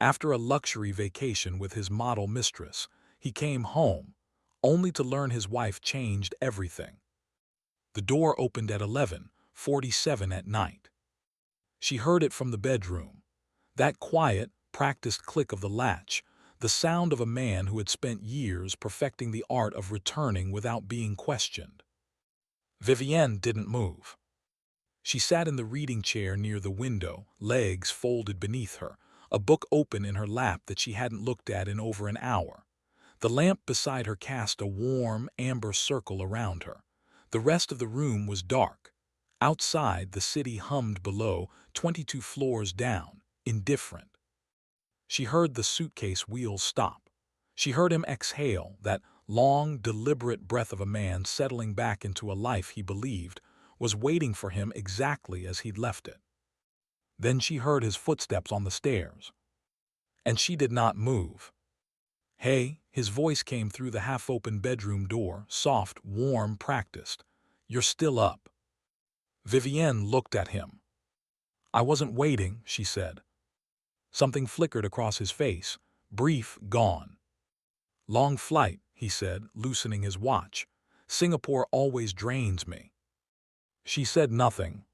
After a luxury vacation with his model mistress, he came home, only to learn his wife changed everything. The door opened at 11:47 at night. She heard it from the bedroom. That quiet, practiced click of the latch, the sound of a man who had spent years perfecting the art of returning without being questioned. Vivienne didn't move. She sat in the reading chair near the window, legs folded beneath her, a book open in her lap that she hadn't looked at in over an hour. The lamp beside her cast a warm, amber circle around her. The rest of the room was dark. Outside, the city hummed below, 22 floors down, indifferent. She heard the suitcase wheels stop. She heard him exhale, that long, deliberate breath of a man settling back into a life he believed was waiting for him exactly as he'd left it. Then she heard his footsteps on the stairs. And she did not move. "Hey," his voice came through the half-open bedroom door, soft, warm, practiced. "You're still up." Vivienne looked at him. "I wasn't waiting," she said. Something flickered across his face, brief, gone. "Long flight," he said, loosening his watch. "Singapore always drains me." She said nothing.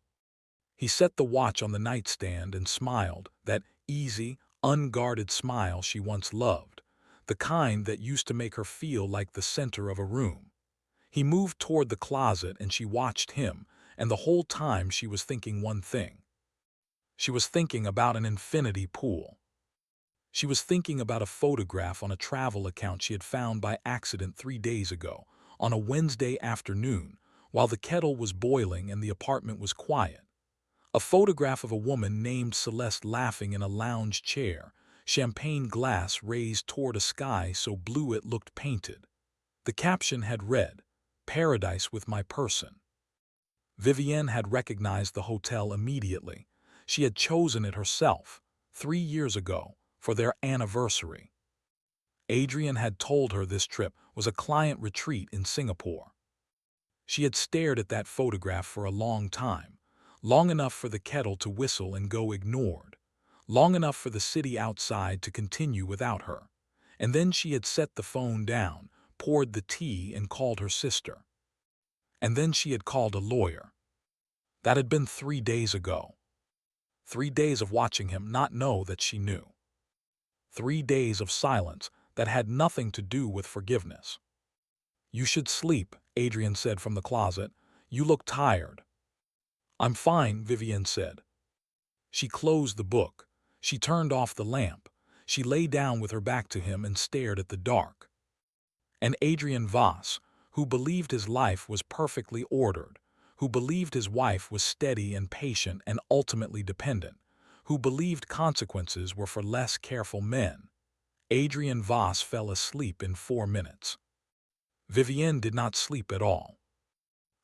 He set the watch on the nightstand and smiled, that easy, unguarded smile she once loved, the kind that used to make her feel like the center of a room. He moved toward the closet and she watched him, and the whole time she was thinking one thing. She was thinking about an infinity pool. She was thinking about a photograph on a travel account she had found by accident 3 days ago, on a Wednesday afternoon, while the kettle was boiling and the apartment was quiet. A photograph of a woman named Celeste laughing in a lounge chair, champagne glass raised toward a sky so blue it looked painted. The caption had read, "Paradise with my person." Vivienne had recognized the hotel immediately. She had chosen it herself, 3 years ago, for their anniversary. Adrian had told her this trip was a client retreat in Singapore. She had stared at that photograph for a long time, long enough for the kettle to whistle and go ignored, long enough for the city outside to continue without her. And then she had set the phone down, poured the tea, and called her sister. And then she had called a lawyer. That had been 3 days ago. 3 days of watching him not know that she knew. 3 days of silence that had nothing to do with forgiveness. "You should sleep," Adrian said from the closet. "You look tired." "I'm fine," Vivienne said. She closed the book. She turned off the lamp. She lay down with her back to him and stared at the dark. And Adrian Voss, who believed his life was perfectly ordered, who believed his wife was steady and patient and ultimately dependent, who believed consequences were for less careful men, Adrian Voss fell asleep in 4 minutes. Vivienne did not sleep at all.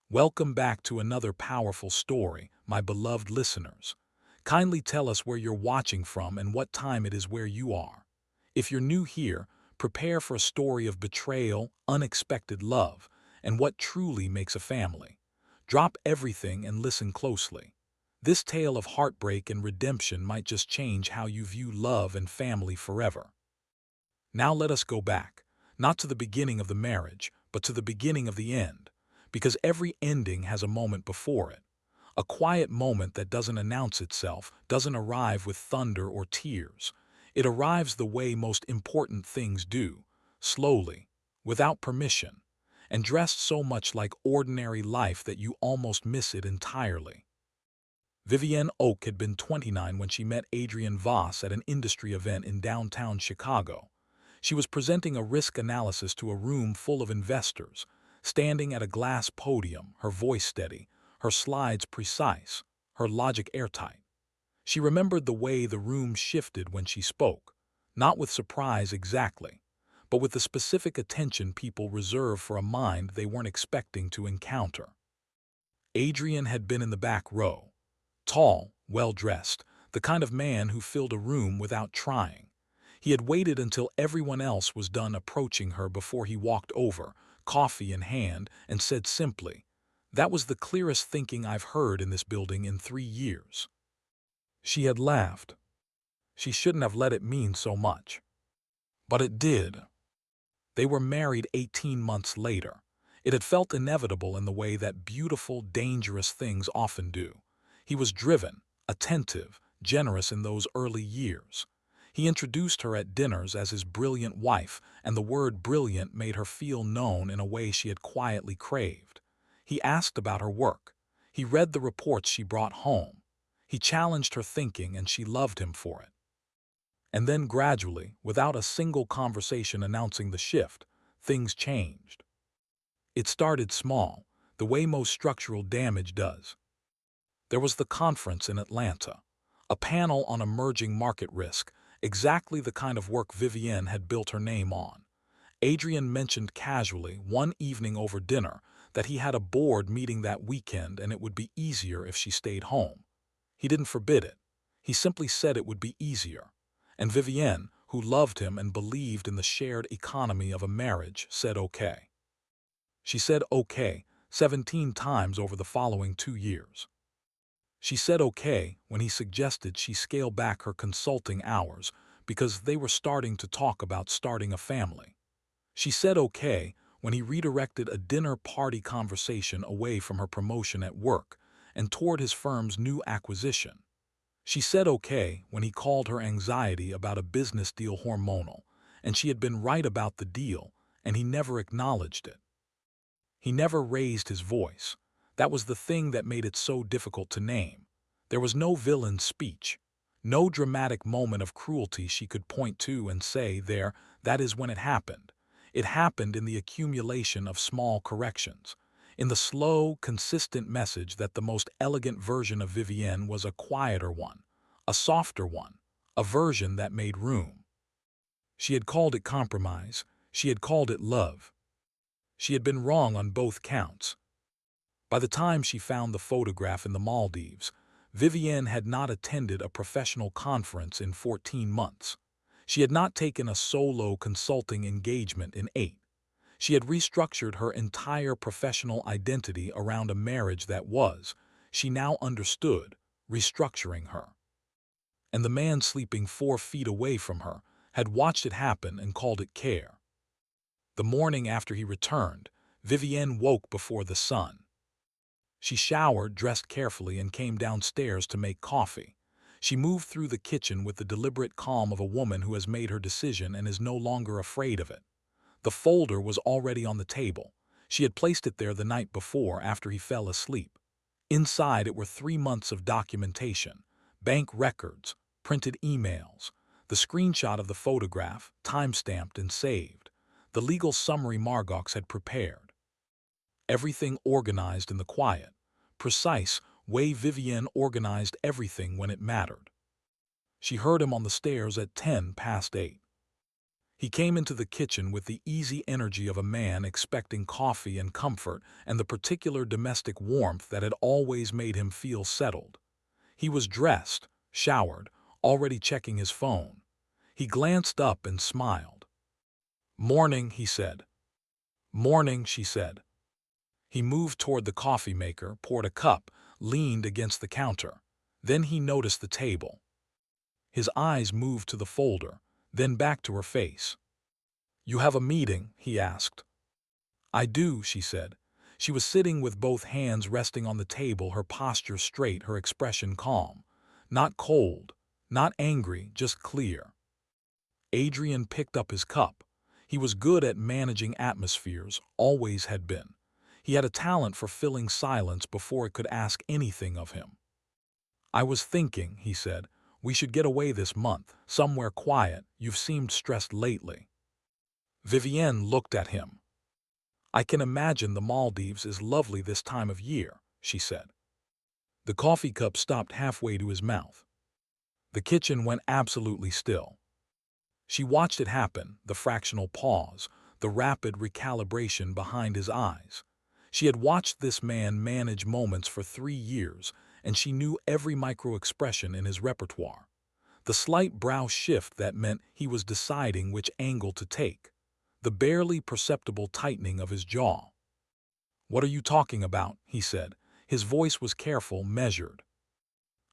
Welcome back to another powerful story, my beloved listeners. Kindly tell us where you're watching from and what time it is where you are. If you're new here, prepare for a story of betrayal, unexpected love, and what truly makes a family. Drop everything and listen closely. This tale of heartbreak and redemption might just change how you view love and family forever. Now let us go back, not to the beginning of the marriage, but to the beginning of the end, because every ending has a moment before it. A quiet moment that doesn't announce itself, doesn't arrive with thunder or tears. It arrives the way most important things do, slowly, without permission, and dressed so much like ordinary life that you almost miss it entirely. Vivienne Oak had been 29 when she met Adrian Voss at an industry event in downtown Chicago. She was presenting a risk analysis to a room full of investors, standing at a glass podium, her voice steady, her slides precise, her logic airtight. She remembered the way the room shifted when she spoke, not with surprise exactly, but with the specific attention people reserve for a mind they weren't expecting to encounter. Adrian had been in the back row, tall, well-dressed, the kind of man who filled a room without trying. He had waited until everyone else was done approaching her before he walked over, coffee in hand, and said simply, "That was the clearest thinking I've heard in this building in 3 years." She had laughed. She shouldn't have let it mean so much. But it did. They were married 18 months later. It had felt inevitable in the way that beautiful, dangerous things often do. He was driven, attentive, generous in those early years. He introduced her at dinners as his brilliant wife, and the word brilliant made her feel known in a way she had quietly craved. He asked about her work. He read the reports she brought home. He challenged her thinking, and she loved him for it. And then gradually, without a single conversation announcing the shift, things changed. It started small, the way most structural damage does. There was the conference in Atlanta, a panel on emerging market risk, exactly the kind of work Vivienne had built her name on. Adrian mentioned casually one evening over dinner that he had a board meeting that weekend and it would be easier if she stayed home. He didn't forbid it. He simply said it would be easier. And Vivienne, who loved him and believed in the shared economy of a marriage, said okay. She said okay 17 times over the following 2 years. She said okay when he suggested she scale back her consulting hours because they were starting to talk about starting a family. She said okay when he redirected a dinner party conversation away from her promotion at work and toward his firm's new acquisition. She said okay when he called her anxiety about a business deal hormonal, and she had been right about the deal, and he never acknowledged it. He never raised his voice. That was the thing that made it so difficult to name. There was no villain's speech, no dramatic moment of cruelty she could point to and say, there, that is when it happened. It happened in the accumulation of small corrections, in the slow, consistent message that the most elegant version of Vivienne was a quieter one, a softer one, a version that made room. She had called it compromise. She had called it love. She had been wrong on both counts. By the time she found the photograph in the Maldives, Vivienne had not attended a professional conference in 14 months. She had not taken a solo consulting engagement in 8. She had restructured her entire professional identity around a marriage that was, she now understood, restructuring her. And the man sleeping 4 feet away from her had watched it happen and called it care. The morning after he returned, Vivienne woke before the sun. She showered, dressed carefully, and came downstairs to make coffee. She moved through the kitchen with the deliberate calm of a woman who has made her decision and is no longer afraid of it. The folder was already on the table. She had placed it there the night before after he fell asleep. Inside it were 3 months of documentation, bank records, printed emails, the screenshot of the photograph, time-stamped and saved, the legal summary Margox had prepared. Everything organized in the quiet, precise way Vivienne organized everything when it mattered. She heard him on the stairs at 8:10. He came into the kitchen with the easy energy of a man expecting coffee and comfort and the particular domestic warmth that had always made him feel settled. He was dressed, showered, already checking his phone. He glanced up and smiled. "Morning," he said. "Morning," she said. He moved toward the coffee maker, poured a cup, leaned against the counter. Then he noticed the table. His eyes moved to the folder, then back to her face. "You have a meeting?" he asked. "I do," she said. She was sitting with both hands resting on the table, her posture straight, her expression calm. Not cold, not angry, just clear. Adrian picked up his cup. He was good at managing atmospheres, always had been. He had a talent for filling silence before it could ask anything of him. "I was thinking," he said, "we should get away this month, somewhere quiet. You've seemed stressed lately." Vivienne looked at him. "I can imagine the Maldives is lovely this time of year," she said. The coffee cup stopped halfway to his mouth. The kitchen went absolutely still. She watched it happen, the fractional pause, the rapid recalibration behind his eyes. She had watched this man manage moments for 3 years, and she knew every micro-expression in his repertoire. The slight brow shift that meant he was deciding which angle to take. The barely perceptible tightening of his jaw. "What are you talking about?" he said. His voice was careful, measured.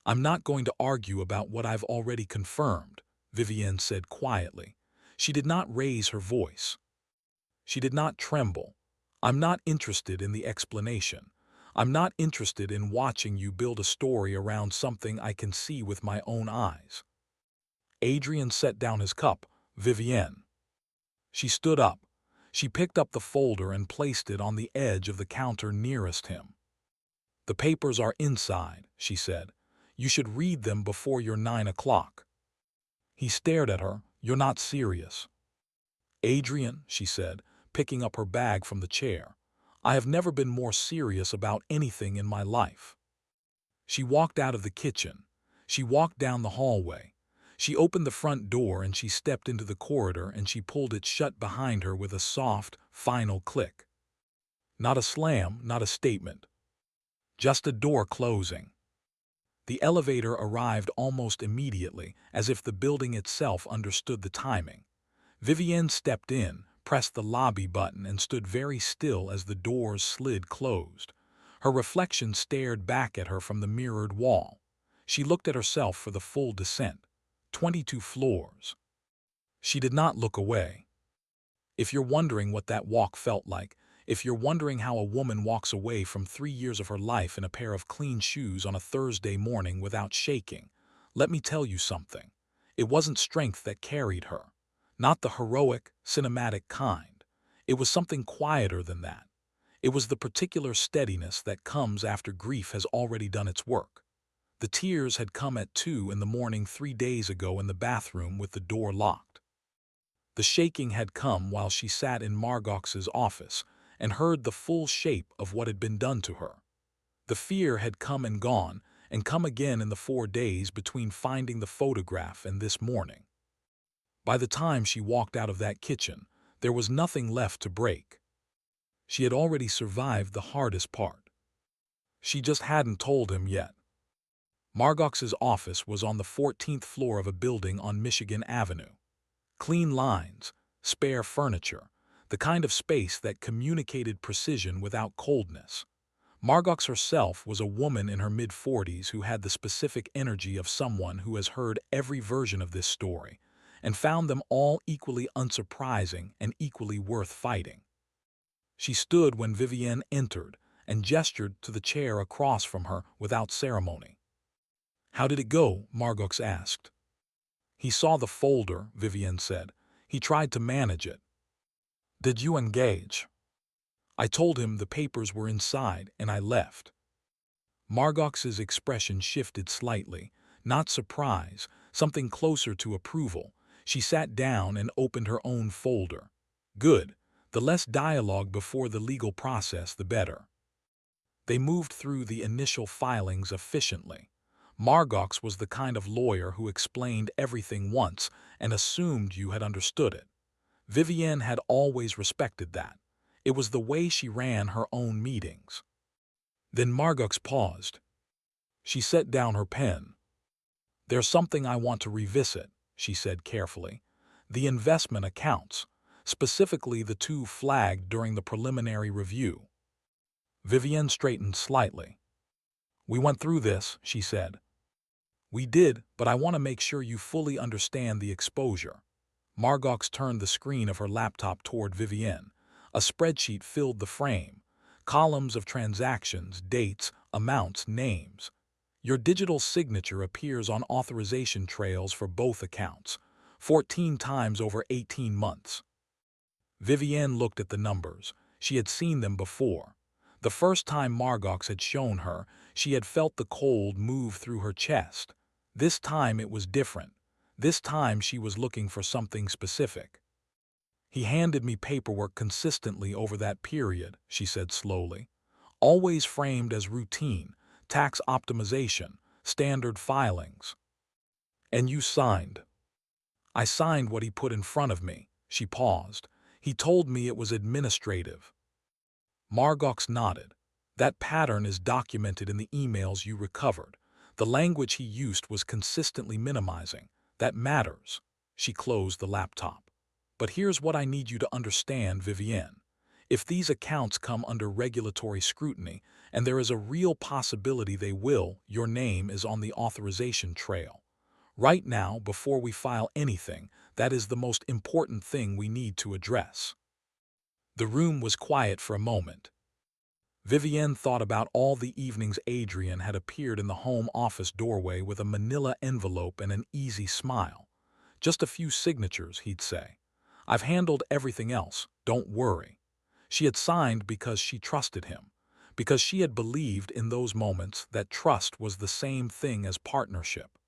I'm not going to argue about what I've already confirmed, Vivienne said quietly. She did not raise her voice. She did not tremble. I'm not interested in the explanation. I'm not interested in watching you build a story around something I can see with my own eyes. Adrian set down his cup. Vivienne. She stood up. She picked up the folder and placed it on the edge of the counter nearest him. The papers are inside, she said. You should read them before your 9 o'clock. He stared at her. You're not serious. Adrian, she said, picking up her bag from the chair. I have never been more serious about anything in my life. She walked out of the kitchen. She walked down the hallway. She opened the front door and she stepped into the corridor and she pulled it shut behind her with a soft, final click. Not a slam, not a statement. Just a door closing. The elevator arrived almost immediately, as if the building itself understood the timing. Vivienne stepped in, pressed the lobby button and stood very still as the doors slid closed. Her reflection stared back at her from the mirrored wall. She looked at herself for the full descent. 22 floors. She did not look away. If you're wondering what that walk felt like, if you're wondering how a woman walks away from 3 years of her life in a pair of clean shoes on a Thursday morning without shaking, let me tell you something. It wasn't strength that carried her. Not the heroic, cinematic kind. It was something quieter than that. It was the particular steadiness that comes after grief has already done its work. The tears had come at 2 in the morning 3 days ago in the bathroom with the door locked. The shaking had come while she sat in Margox's office and heard the full shape of what had been done to her. The fear had come and gone and come again in the 4 days between finding the photograph and this morning. By the time she walked out of that kitchen, there was nothing left to break. She had already survived the hardest part. She just hadn't told him yet. Margox's office was on the 14th floor of a building on Michigan Avenue. Clean lines, spare furniture, the kind of space that communicated precision without coldness. Margox herself was a woman in her mid-40s who had the specific energy of someone who has heard every version of this story and found them all equally unsurprising and equally worth fighting. She stood when Vivienne entered and gestured to the chair across from her without ceremony. How did it go? Margox asked. He saw the folder, Vivienne said. He tried to manage it. Did you engage? I told him the papers were inside and I left. Margox's expression shifted slightly, not surprise, something closer to approval. She sat down and opened her own folder. Good. The less dialogue before the legal process, the better. They moved through the initial filings efficiently. Margox was the kind of lawyer who explained everything once and assumed you had understood it. Vivienne had always respected that. It was the way she ran her own meetings. Then Margox paused. She set down her pen. There's something I want to revisit, she said carefully. The investment accounts, specifically the 2 flagged during the preliminary review. Vivienne straightened slightly. We went through this, she said. We did, but I want to make sure you fully understand the exposure. Margox turned the screen of her laptop toward Vivienne. A spreadsheet filled the frame. Columns of transactions, dates, amounts, names. Your digital signature appears on authorization trails for both accounts, 14 times over 18 months. Vivienne looked at the numbers. She had seen them before. The first time Margox had shown her, she had felt the cold move through her chest. This time it was different. This time she was looking for something specific. He handed me paperwork consistently over that period, she said slowly. Always framed as routine, tax optimization, standard filings. And you signed. I signed what he put in front of me. She paused. He told me it was administrative. Margox nodded. That pattern is documented in the emails you recovered. The language he used was consistently minimizing. That matters. She closed the laptop. But here's what I need you to understand, Vivienne. If these accounts come under regulatory scrutiny, and there is a real possibility they will, your name is on the authorization trail. Right now, before we file anything, that is the most important thing we need to address." The room was quiet for a moment. Vivienne thought about all the evenings Adrian had appeared in the home office doorway with a manila envelope and an easy smile. "Just a few signatures," he'd say. "I've handled everything else, don't worry." She had signed because she trusted him, because she had believed in those moments that trust was the same thing as partnership.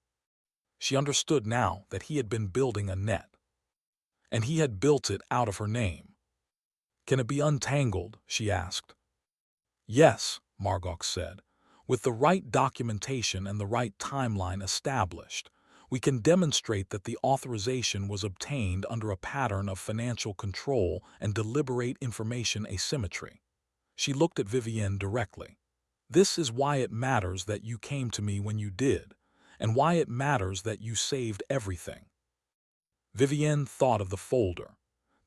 She understood now that he had been building a net, and he had built it out of her name. "Can it be untangled?" she asked. "Yes," Margot said. "With the right documentation and the right timeline established, we can demonstrate that the authorization was obtained under a pattern of financial control and deliberate information asymmetry." She looked at Vivienne directly. "This is why it matters that you came to me when you did, and why it matters that you saved everything." Vivienne thought of the folder.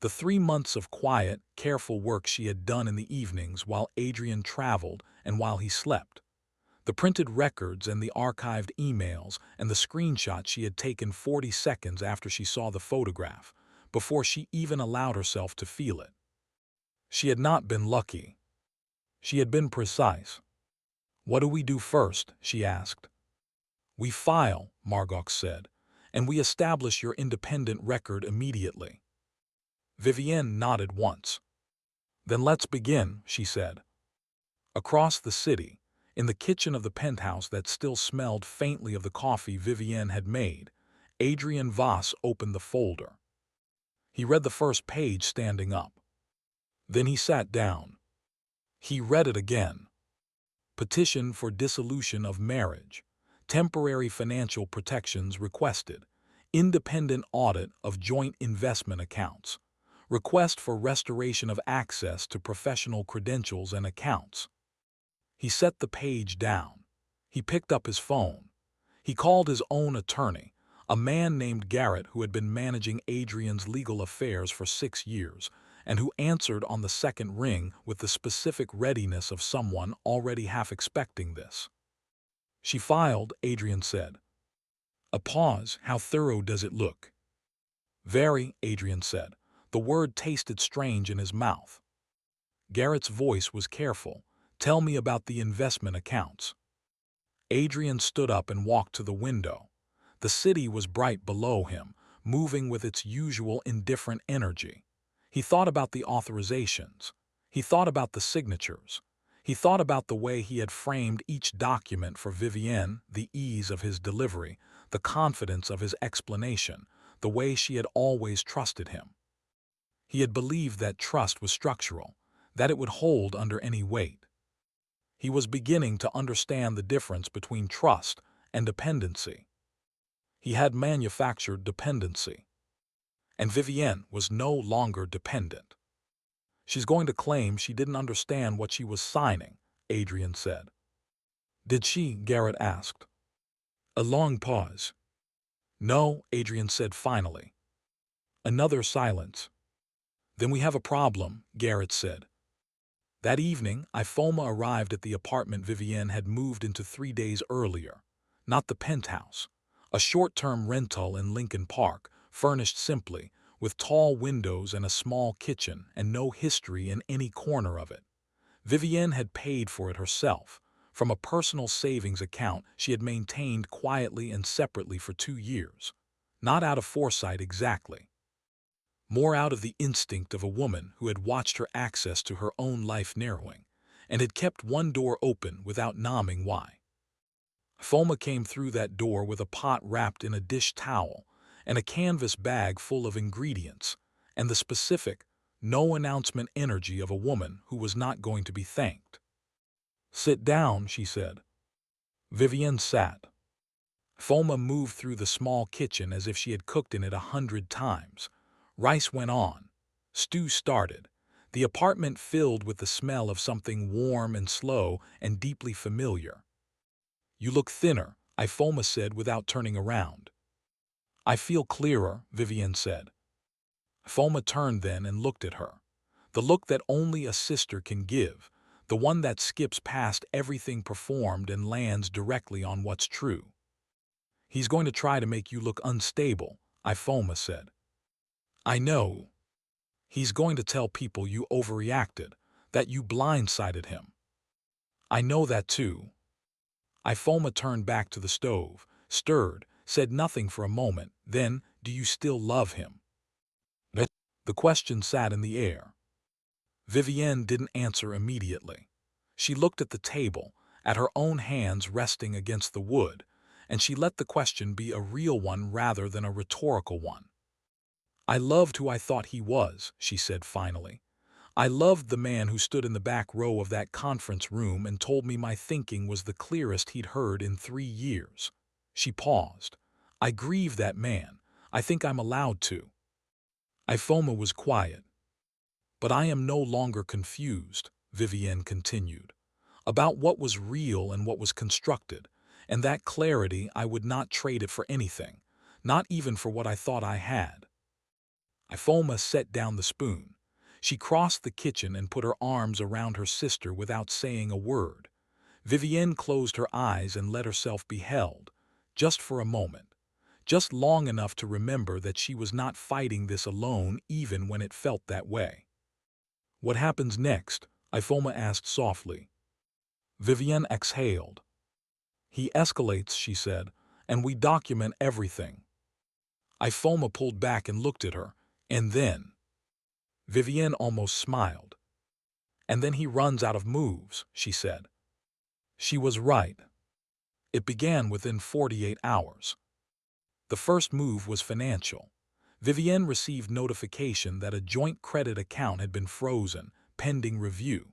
The 3 months of quiet, careful work she had done in the evenings while Adrian traveled and while he slept. The printed records and the archived emails and the screenshots she had taken 40 seconds after she saw the photograph, before she even allowed herself to feel it. She had not been lucky. She had been precise. "What do we do first?" she asked. "We file," Margot said, "and we establish your independent record immediately." Vivienne nodded once. "Then let's begin," she said. Across the city, in the kitchen of the penthouse that still smelled faintly of the coffee Vivienne had made, Adrian Voss opened the folder. He read the first page standing up. Then he sat down. He read it again. "Petition for dissolution of marriage. Temporary financial protections requested. Independent audit of joint investment accounts. Request for restoration of access to professional credentials and accounts." He set the page down. He picked up his phone. He called his own attorney, a man named Garrett who had been managing Adrian's legal affairs for 6 years, and who answered on the second ring with the specific readiness of someone already half expecting this. "She filed," Adrian said. A pause. "How thorough does it look?" "Very," Adrian said. The word tasted strange in his mouth. Garrett's voice was careful. "Tell me about the investment accounts." Adrian stood up and walked to the window. The city was bright below him, moving with its usual indifferent energy. He thought about the authorizations. He thought about the signatures. He thought about the way he had framed each document for Vivienne, the ease of his delivery, the confidence of his explanation, the way she had always trusted him. He had believed that trust was structural, that it would hold under any weight. He was beginning to understand the difference between trust and dependency. He had manufactured dependency. And Vivienne was no longer dependent. "She's going to claim she didn't understand what she was signing," Adrian said. "Did she?" Garrett asked. A long pause. "No," Adrian said finally. Another silence. "Then we have a problem," Garrett said. That evening, Ifoma arrived at the apartment Vivienne had moved into 3 days earlier. Not the penthouse. A short-term rental in Lincoln Park, furnished simply, with tall windows and a small kitchen and no history in any corner of it. Vivienne had paid for it herself, from a personal savings account she had maintained quietly and separately for 2 years. Not out of foresight exactly. More out of the instinct of a woman who had watched her access to her own life narrowing, and had kept one door open without nomming why. Foma came through that door with a pot wrapped in a dish towel and a canvas bag full of ingredients, and the specific, no-announcement energy of a woman who was not going to be thanked. "Sit down," she said. Vivienne sat. Foma moved through the small kitchen as if she had cooked in it 100 times. Rice went on. Stew started. The apartment filled with the smell of something warm and slow and deeply familiar. "You look thinner," Ifoma said without turning around. "I feel clearer," Vivienne said. Ifoma turned then and looked at her. The look that only a sister can give, the one that skips past everything performed and lands directly on what's true. He's going to try to make you look unstable, Ifoma said. I know. He's going to tell people you overreacted, that you blindsided him. I know that too. Ifoma turned back to the stove, stirred, said nothing for a moment, then, do you still love him? The question sat in the air. Vivienne didn't answer immediately. She looked at the table, at her own hands resting against the wood, and she let the question be a real one rather than a rhetorical one. I loved who I thought he was, she said finally. I loved the man who stood in the back row of that conference room and told me my thinking was the clearest he'd heard in 3 years. She paused. I grieve that man. I think I'm allowed to. Ifoma was quiet. But I am no longer confused, Vivienne continued, about what was real and what was constructed, and that clarity I would not trade it for anything, not even for what I thought I had. Ifoma set down the spoon. She crossed the kitchen and put her arms around her sister without saying a word. Vivienne closed her eyes and let herself be held, just for a moment, just long enough to remember that she was not fighting this alone even when it felt that way. What happens next? Ifoma asked softly. Vivienne exhaled. He escalates, she said, and we document everything. Ifoma pulled back and looked at her, and then... Vivienne almost smiled. And then he runs out of moves, she said. She was right. It began within 48 hours. The first move was financial. Vivienne received notification that a joint credit account had been frozen, pending review.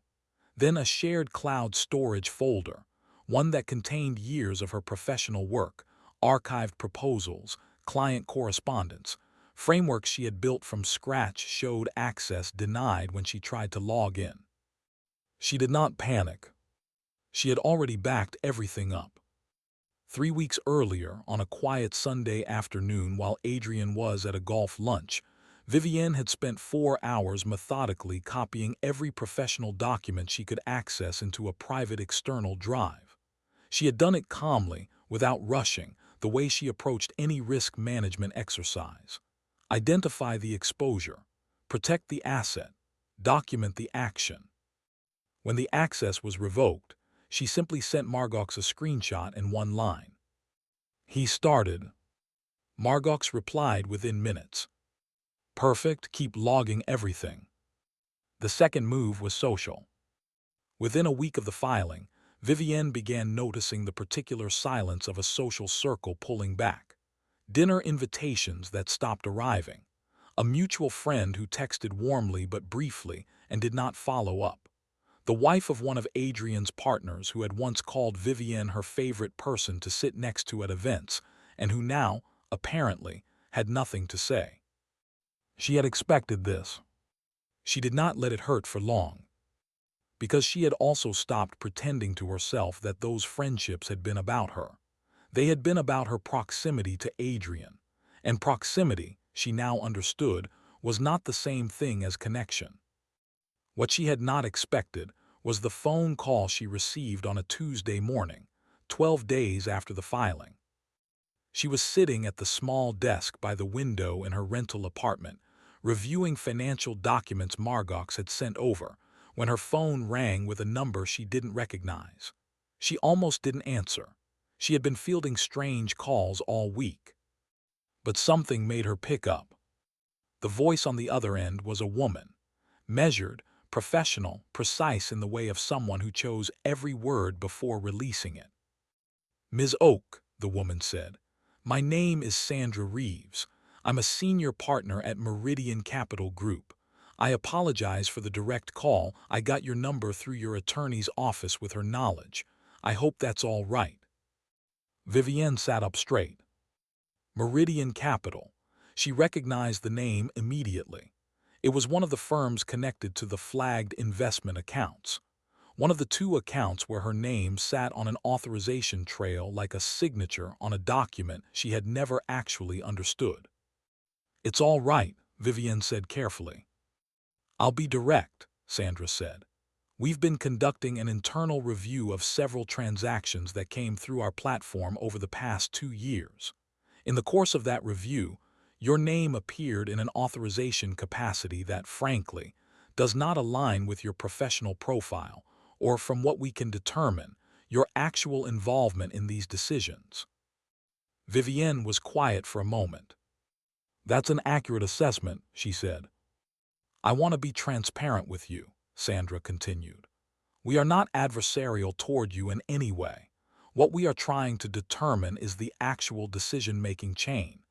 Then a shared cloud storage folder, one that contained years of her professional work, archived proposals, client correspondence, frameworks she had built from scratch showed access denied when she tried to log in. She did not panic. She had already backed everything up. 3 weeks earlier, on a quiet Sunday afternoon while Adrian was at a golf lunch, Vivienne had spent 4 hours methodically copying every professional document she could access into a private external drive. She had done it calmly, without rushing, the way she approached any risk management exercise. Identify the exposure, protect the asset, document the action. When the access was revoked, she simply sent Margox a screenshot in one line. He started. Margox replied within minutes. Perfect, keep logging everything. The second move was social. Within a week of the filing, Vivienne began noticing the particular silence of a social circle pulling back. Dinner invitations that stopped arriving. A mutual friend who texted warmly but briefly and did not follow up. The wife of one of Adrian's partners who had once called Vivienne her favorite person to sit next to at events, and who now, apparently, had nothing to say. She had expected this. She did not let it hurt for long. Because she had also stopped pretending to herself that those friendships had been about her. They had been about her proximity to Adrian. And proximity, she now understood, was not the same thing as connection. What she had not expected was the phone call she received on a Tuesday morning, 12 days after the filing. She was sitting at the small desk by the window in her rental apartment, reviewing financial documents Margox had sent over, when her phone rang with a number she didn't recognize. She almost didn't answer. She had been fielding strange calls all week. But something made her pick up. The voice on the other end was a woman, measured, professional, precise in the way of someone who chose every word before releasing it. Ms. Oak, the woman said, my name is Sandra Reeves. I'm a senior partner at Meridian Capital Group. I apologize for the direct call. I got your number through your attorney's office with her knowledge. I hope that's all right. Vivienne sat up straight. Meridian Capital. She recognized the name immediately. It was one of the firms connected to the flagged investment accounts. One of the 2 accounts where her name sat on an authorization trail like a signature on a document she had never actually understood. It's all right, Vivienne said carefully. I'll be direct, Sandra said. We've been conducting an internal review of several transactions that came through our platform over the past 2 years. In the course of that review, your name appeared in an authorization capacity that, frankly, does not align with your professional profile or, from what we can determine, your actual involvement in these decisions. Vivienne was quiet for a moment. That's an accurate assessment, she said. I want to be transparent with you, Sandra continued. We are not adversarial toward you in any way. What we are trying to determine is the actual decision-making chain,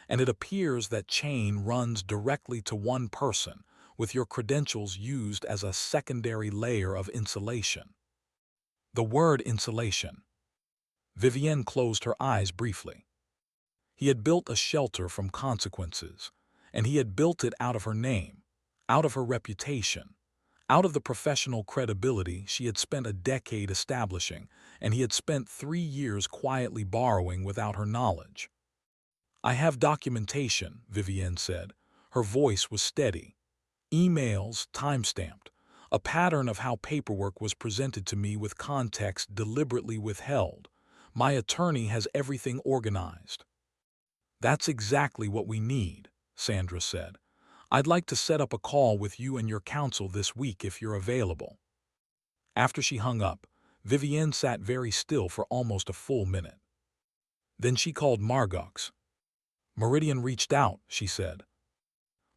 and it appears that chain runs directly to one person, with your credentials used as a secondary layer of insulation. The word insulation. Vivienne closed her eyes briefly. He had built a shelter from consequences, and he had built it out of her name, out of her reputation, out of the professional credibility she had spent a decade establishing, and he had spent 3 years quietly borrowing without her knowledge. I have documentation, Vivienne said. Her voice was steady. Emails, time-stamped. A pattern of how paperwork was presented to me with context deliberately withheld. My attorney has everything organized. That's exactly what we need, Sandra said. I'd like to set up a call with you and your counsel this week if you're available. After she hung up, Vivienne sat very still for almost a full minute. Then she called Margox. Meridian reached out, she said.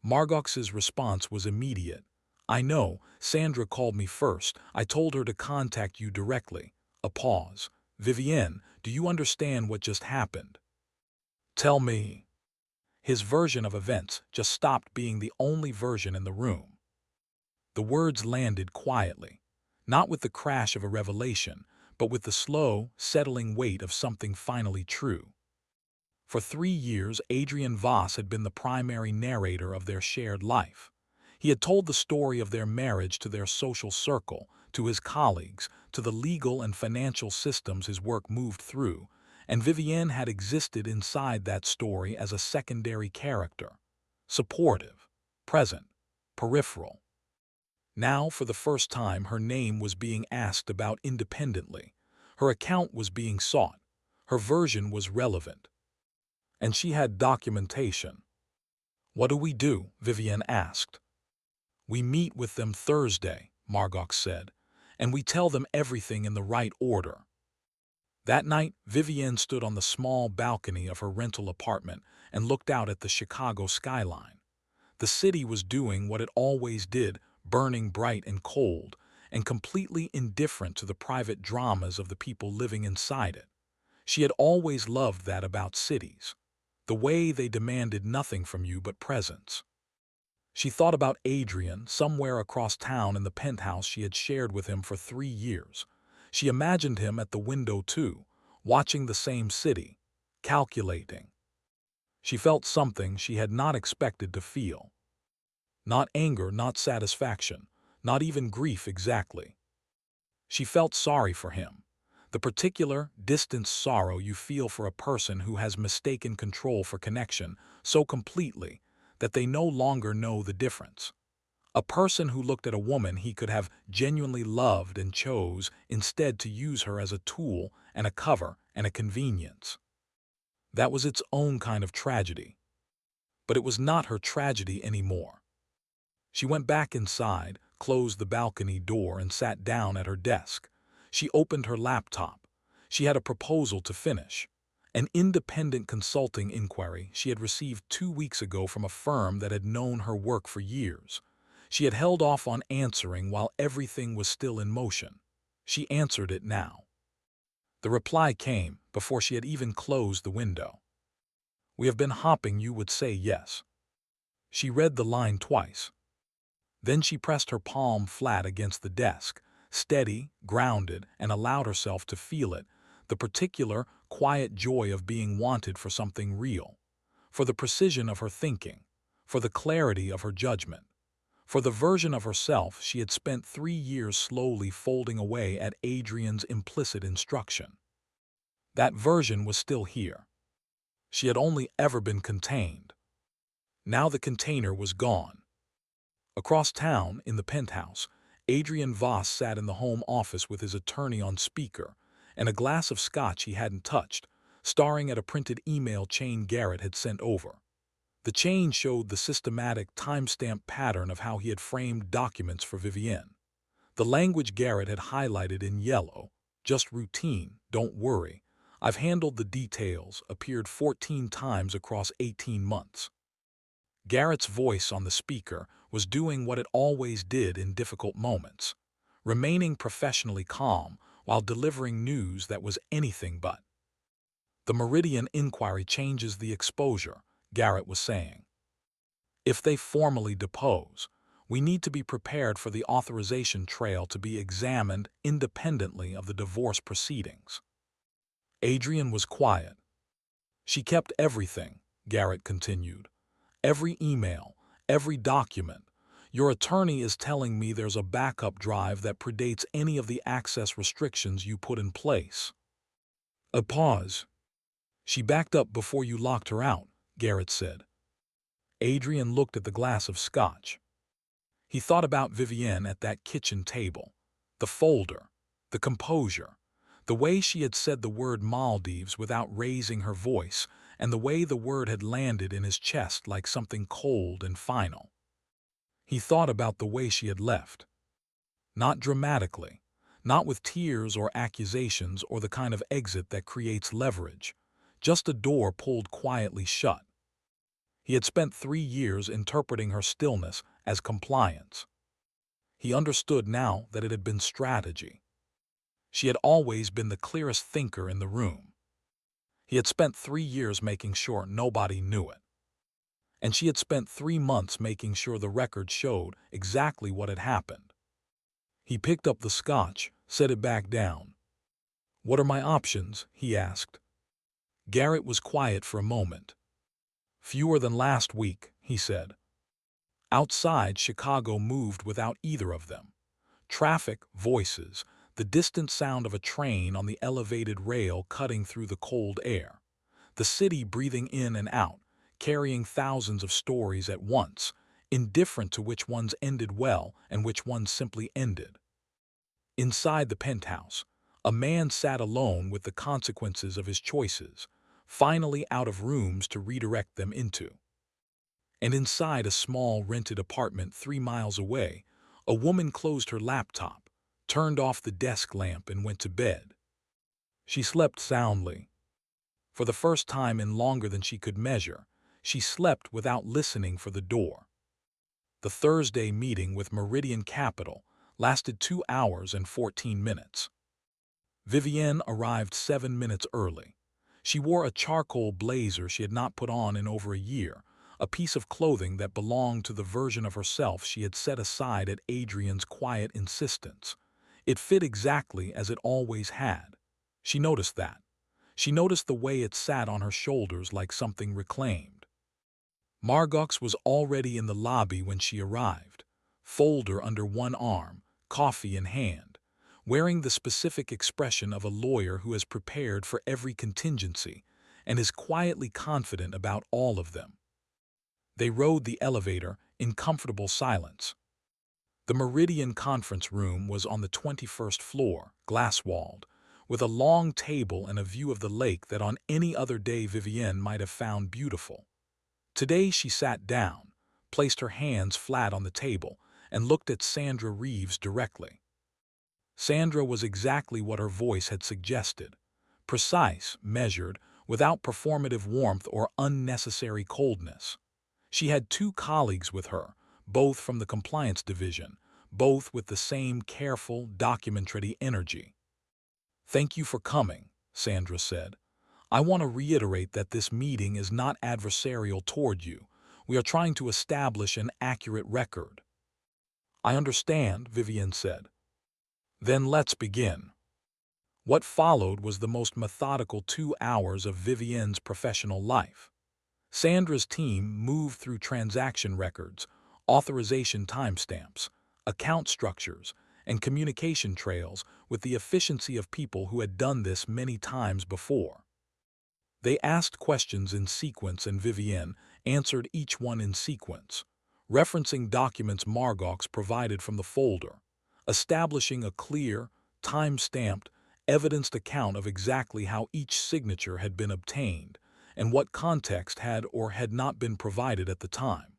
Margox's response was immediate. I know, Sandra called me first. I told her to contact you directly. A pause. Vivienne, do you understand what just happened? Tell me. His version of events just stopped being the only version in the room. The words landed quietly, not with the crash of a revelation, but with the slow, settling weight of something finally true. For 3 years, Adrian Voss had been the primary narrator of their shared life. He had told the story of their marriage to their social circle, to his colleagues, to the legal and financial systems his work moved through, and Vivienne had existed inside that story as a secondary character, supportive, present, peripheral. Now, for the first time, her name was being asked about independently. Her account was being sought. Her version was relevant. And she had documentation. What do? Vivienne asked. We meet with them Thursday, Margox said, and we tell them everything in the right order. That night, Vivienne stood on the small balcony of her rental apartment and looked out at the Chicago skyline. The city was doing what it always did, burning bright and cold, and completely indifferent to the private dramas of the people living inside it. She had always loved that about cities, the way they demanded nothing from you but presence. She thought about Adrian somewhere across town in the penthouse she had shared with him for 3 years. She imagined him at the window too, watching the same city, calculating. She felt something she had not expected to feel. Not anger, not satisfaction, not even grief exactly. She felt sorry for him, the particular, distant sorrow you feel for a person who has mistaken control for connection so completely that they no longer know the difference. A person who looked at a woman he could have genuinely loved and chose instead to use her as a tool and a cover and a convenience. That was its own kind of tragedy. But it was not her tragedy anymore. She went back inside, closed the balcony door, and sat down at her desk. She opened her laptop. She had a proposal to finish. An independent consulting inquiry she had received 2 weeks ago from a firm that had known her work for years. She had held off on answering while everything was still in motion. She answered it now. The reply came before she had even closed the window. We have been hopping, you would say yes. She read the line twice. Then she pressed her palm flat against the desk, steady, grounded, and allowed herself to feel it, the particular, quiet joy of being wanted for something real, for the precision of her thinking, for the clarity of her judgment, for the version of herself she had spent 3 years slowly folding away at Adrian's implicit instruction. That version was still here. She had only ever been contained. Now the container was gone. Across town, in the penthouse, Adrian Voss sat in the home office with his attorney on speaker and a glass of scotch he hadn't touched, staring at a printed email chain Garrett had sent over. The chain showed the systematic, timestamp pattern of how he had framed documents for Vivienne. The language Garrett had highlighted in yellow, "Just routine, don't worry. I've handled the details," appeared 14 times across 18 months. Garrett's voice on the speaker was doing what it always did in difficult moments, remaining professionally calm while delivering news that was anything but. "The Meridian inquiry changes the exposure," Garrett was saying. "If they formally depose, we need to be prepared for the authorization trail to be examined independently of the divorce proceedings." Adrian was quiet. "She kept everything," Garrett continued. "Every email, every document. Your attorney is telling me there's a backup drive that predates any of the access restrictions you put in place." A pause. "She backed up before you locked her out," Garrett said. Adrian looked at the glass of scotch. He thought about Vivienne at that kitchen table. The folder, the composure, the way she had said the word Maldives without raising her voice, and the way the word had landed in his chest like something cold and final. He thought about the way she had left. Not dramatically, not with tears or accusations or the kind of exit that creates leverage, just a door pulled quietly shut. He had spent 3 years interpreting her stillness as compliance. He understood now that it had been strategy. She had always been the clearest thinker in the room. He had spent 3 years making sure nobody knew it. And she had spent 3 months making sure the record showed exactly what had happened. He picked up the scotch, set it back down. "What are my options?" he asked. Garrett was quiet for a moment. "Fewer than last week," he said. Outside, Chicago moved without either of them. Traffic, voices, the distant sound of a train on the elevated rail cutting through the cold air. The city breathing in and out, carrying thousands of stories at once, indifferent to which ones ended well and which ones simply ended. Inside the penthouse, a man sat alone with the consequences of his choices, finally out of rooms to redirect them into. And inside a small rented apartment 3 miles away, a woman closed her laptop, turned off the desk lamp and went to bed. She slept soundly. For the first time in longer than she could measure, she slept without listening for the door. The Thursday meeting with Meridian Capital lasted 2 hours and 14 minutes. Vivienne arrived 7 minutes early. She wore a charcoal blazer she had not put on in over a year, a piece of clothing that belonged to the version of herself she had set aside at Adrian's quiet insistence. It fit exactly as it always had. She noticed that. She noticed the way it sat on her shoulders like something reclaimed. Margox was already in the lobby when she arrived, folder under one arm, coffee in hand, wearing the specific expression of a lawyer who has prepared for every contingency and is quietly confident about all of them. They rode the elevator in comfortable silence. The Meridian conference room was on the 21st floor, glass-walled, with a long table and a view of the lake that on any other day Vivienne might have found beautiful. Today she sat down, placed her hands flat on the table, and looked at Sandra Reeves directly. Sandra was exactly what her voice had suggested. Precise, measured, without performative warmth or unnecessary coldness. She had 2 colleagues with her, both from the compliance division, both with the same careful, documentary energy. "Thank you for coming," Sandra said. "I want to reiterate that this meeting is not adversarial toward you. We are trying to establish an accurate record." "I understand," Vivienne said. "Then let's begin." What followed was the most methodical 2 hours of Vivienne's professional life. Sandra's team moved through transaction records, authorization timestamps, account structures, and communication trails with the efficiency of people who had done this many times before. They asked questions in sequence and Vivienne answered each one in sequence, referencing documents Margox provided from the folder, establishing a clear, time-stamped, evidenced account of exactly how each signature had been obtained and what context had or had not been provided at the time.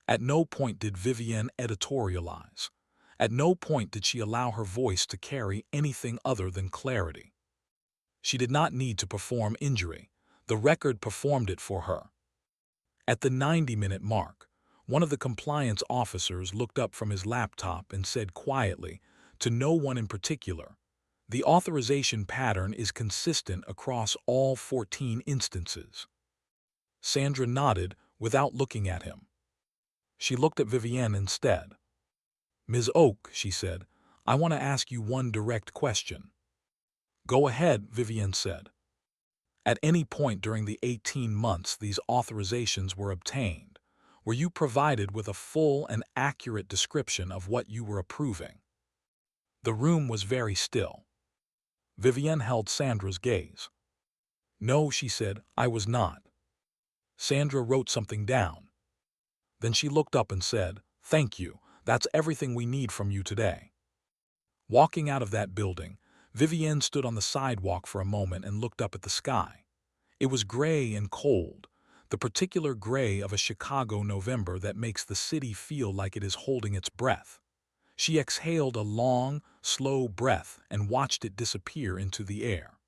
At no point did Vivienne editorialize. At no point did she allow her voice to carry anything other than clarity. She did not need to perform injury. The record performed it for her. At the 90-minute mark, one of the compliance officers looked up from his laptop and said quietly, to no one in particular, "The authorization pattern is consistent across all 14 instances." Sandra nodded without looking at him. She looked at Vivienne instead. "Ms. Oak," she said, "I want to ask you one direct question." "Go ahead," Vivienne said. "At any point during the 18 months these authorizations were obtained, were you provided with a full and accurate description of what you were approving?" The room was very still. Vivienne held Sandra's gaze. "No," she said, "I was not." Sandra wrote something down. Then she looked up and said, "Thank you, that's everything we need from you today." Walking out of that building, Vivienne stood on the sidewalk for a moment and looked up at the sky. It was gray and cold, the particular gray of a Chicago November that makes the city feel like it is holding its breath. She exhaled a long, slow breath and watched it disappear into the air.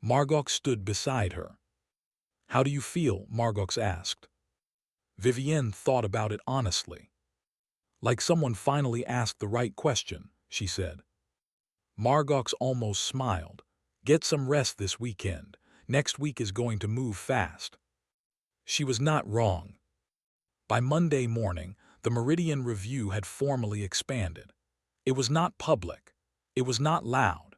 Margox stood beside her. "How do you feel?" Margox asked. Vivienne thought about it honestly. "Like someone finally asked the right question," she said. Margox almost smiled. "Get some rest this weekend. Next week is going to move fast." She was not wrong. By Monday morning, the Meridian Review had formally expanded. It was not public. It was not loud.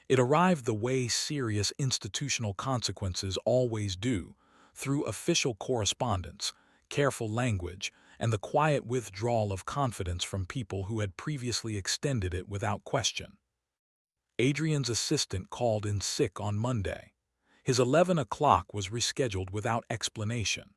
It arrived the way serious institutional consequences always do, through official correspondence, careful language, and the quiet withdrawal of confidence from people who had previously extended it without question. Adrian's assistant called in sick on Monday. His 11 o'clock was rescheduled without explanation.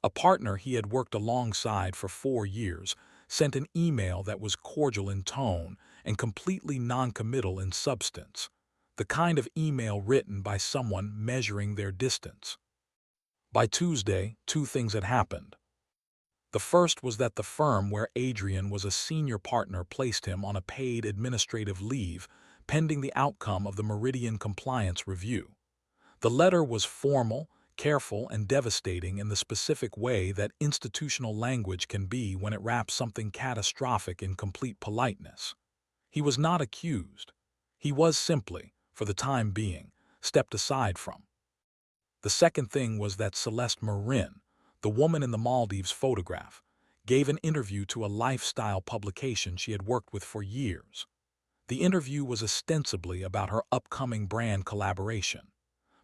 A partner he had worked alongside for 4 years sent an email that was cordial in tone and completely non-committal in substance, the kind of email written by someone measuring their distance. By Tuesday, 2 things had happened. The first was that the firm where Adrian was a senior partner placed him on a paid administrative leave pending the outcome of the Meridian Compliance Review. The letter was formal, careful, and devastating in the specific way that institutional language can be when it wraps something catastrophic in complete politeness. He was not accused. He was simply, for the time being, stepped aside from. The second thing was that Celeste Marin, the woman in the Maldives photograph, gave an interview to a lifestyle publication she had worked with for years. The interview was ostensibly about her upcoming brand collaboration,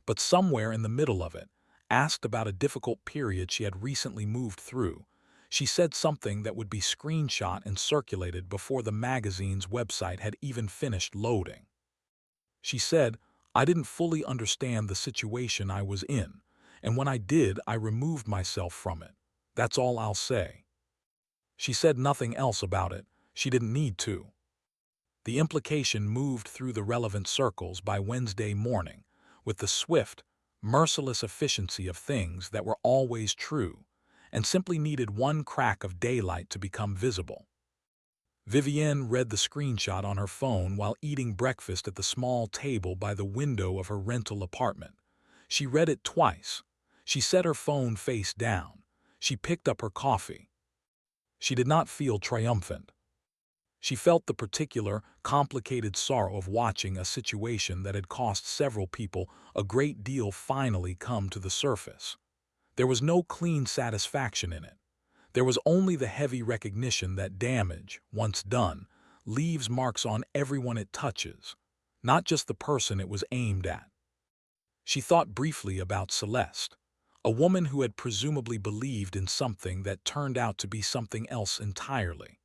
but somewhere in the middle of it, asked about a difficult period she had recently moved through, she said something that would be screenshot and circulated before the magazine's website had even finished loading. She said, "I didn't fully understand the situation I was in, and when I did, I removed myself from it. That's all I'll say." She said nothing else about it. She didn't need to. The implication moved through the relevant circles by Wednesday morning with the swift, merciless efficiency of things that were always true and simply needed one crack of daylight to become visible. Vivienne read the screenshot on her phone while eating breakfast at the small table by the window of her rental apartment. She read it twice. She set her phone face down. She picked up her coffee. She did not feel triumphant. She felt the particular, complicated sorrow of watching a situation that had cost several people a great deal finally come to the surface. There was no clean satisfaction in it. There was only the heavy recognition that damage, once done, leaves marks on everyone it touches, not just the person it was aimed at. She thought briefly about Celeste, a woman who had presumably believed in something that turned out to be something else entirely.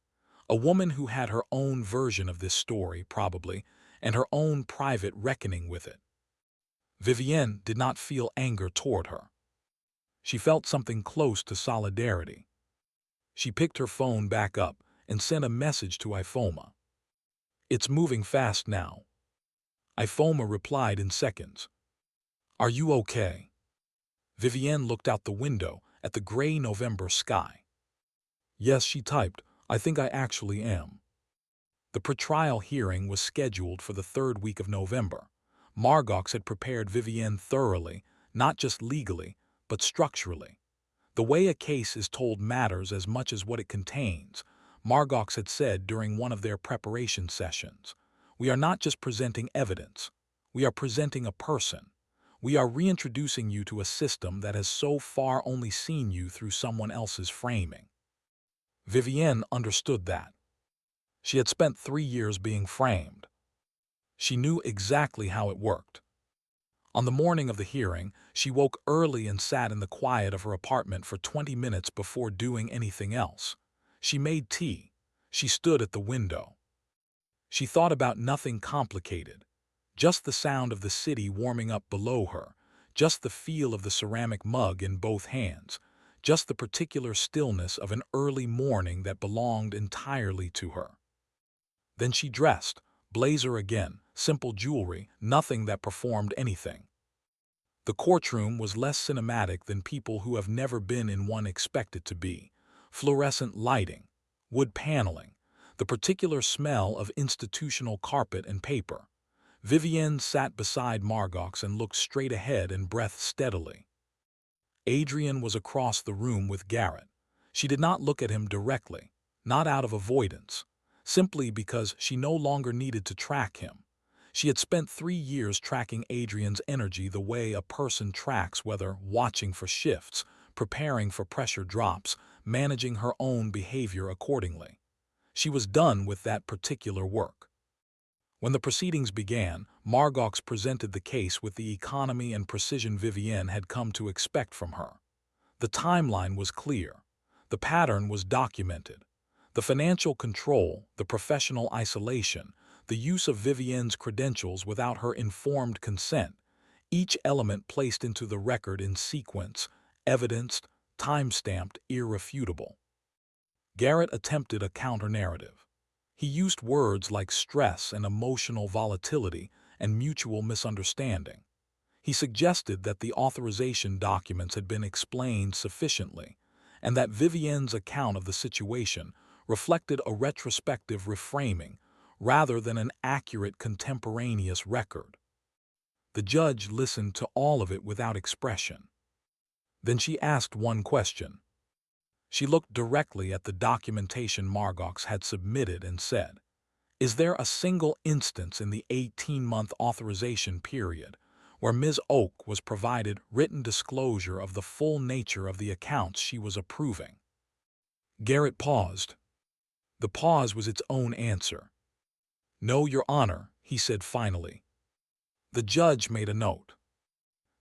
A woman who had her own version of this story, probably, and her own private reckoning with it. Vivienne did not feel anger toward her. She felt something close to solidarity. She picked her phone back up and sent a message to Ifoma. "It's moving fast now." Ifoma replied in seconds. "Are you okay?" Vivienne looked out the window at the gray November sky. "Yes," she typed, "I think I actually am." The pretrial hearing was scheduled for the third week of November. Margox had prepared Vivienne thoroughly, not just legally, but structurally. The way a case is told matters as much as what it contains, Margox had said during one of their preparation sessions. We are not just presenting evidence. We are presenting a person. We are reintroducing you to a system that has so far only seen you through someone else's framing. Vivienne understood that. She had spent 3 years being framed. She knew exactly how it worked. On the morning of the hearing, she woke early and sat in the quiet of her apartment for 20 minutes before doing anything else. She made tea. She stood at the window. She thought about nothing complicated. Just the sound of the city warming up below her, just the feel of the ceramic mug in both hands, just the particular stillness of an early morning that belonged entirely to her. Then she dressed, blazer again, simple jewelry, nothing that performed anything. The courtroom was less cinematic than people who have never been in one expect it to be. Fluorescent lighting, wood paneling, the particular smell of institutional carpet and paper. Vivienne sat beside Margox and looked straight ahead and breathed steadily. Adrian was across the room with Garrett. She did not look at him directly, not out of avoidance, simply because she no longer needed to track him. She had spent 3 years tracking Adrian's energy the way a person tracks weather, watching for shifts, preparing for pressure drops, managing her own behavior accordingly. She was done with that particular work. When the proceedings began, Margox presented the case with the economy and precision Vivienne had come to expect from her. The timeline was clear. The pattern was documented. The financial control, the professional isolation, the use of Vivienne's credentials without her informed consent, each element placed into the record in sequence, evidenced, time-stamped, irrefutable. Garrett attempted a counter-narrative. He used words like stress and emotional volatility and mutual misunderstanding. He suggested that the authorization documents had been explained sufficiently, and that Vivienne's account of the situation reflected a retrospective reframing rather than an accurate contemporaneous record. The judge listened to all of it without expression. Then she asked one question. She looked directly at the documentation Margox had submitted and said, "Is there a single instance in the 18-month authorization period where Ms. Oak was provided written disclosure of the full nature of the accounts she was approving?" Garrett paused. The pause was its own answer. "No, Your Honor," he said finally. The judge made a note.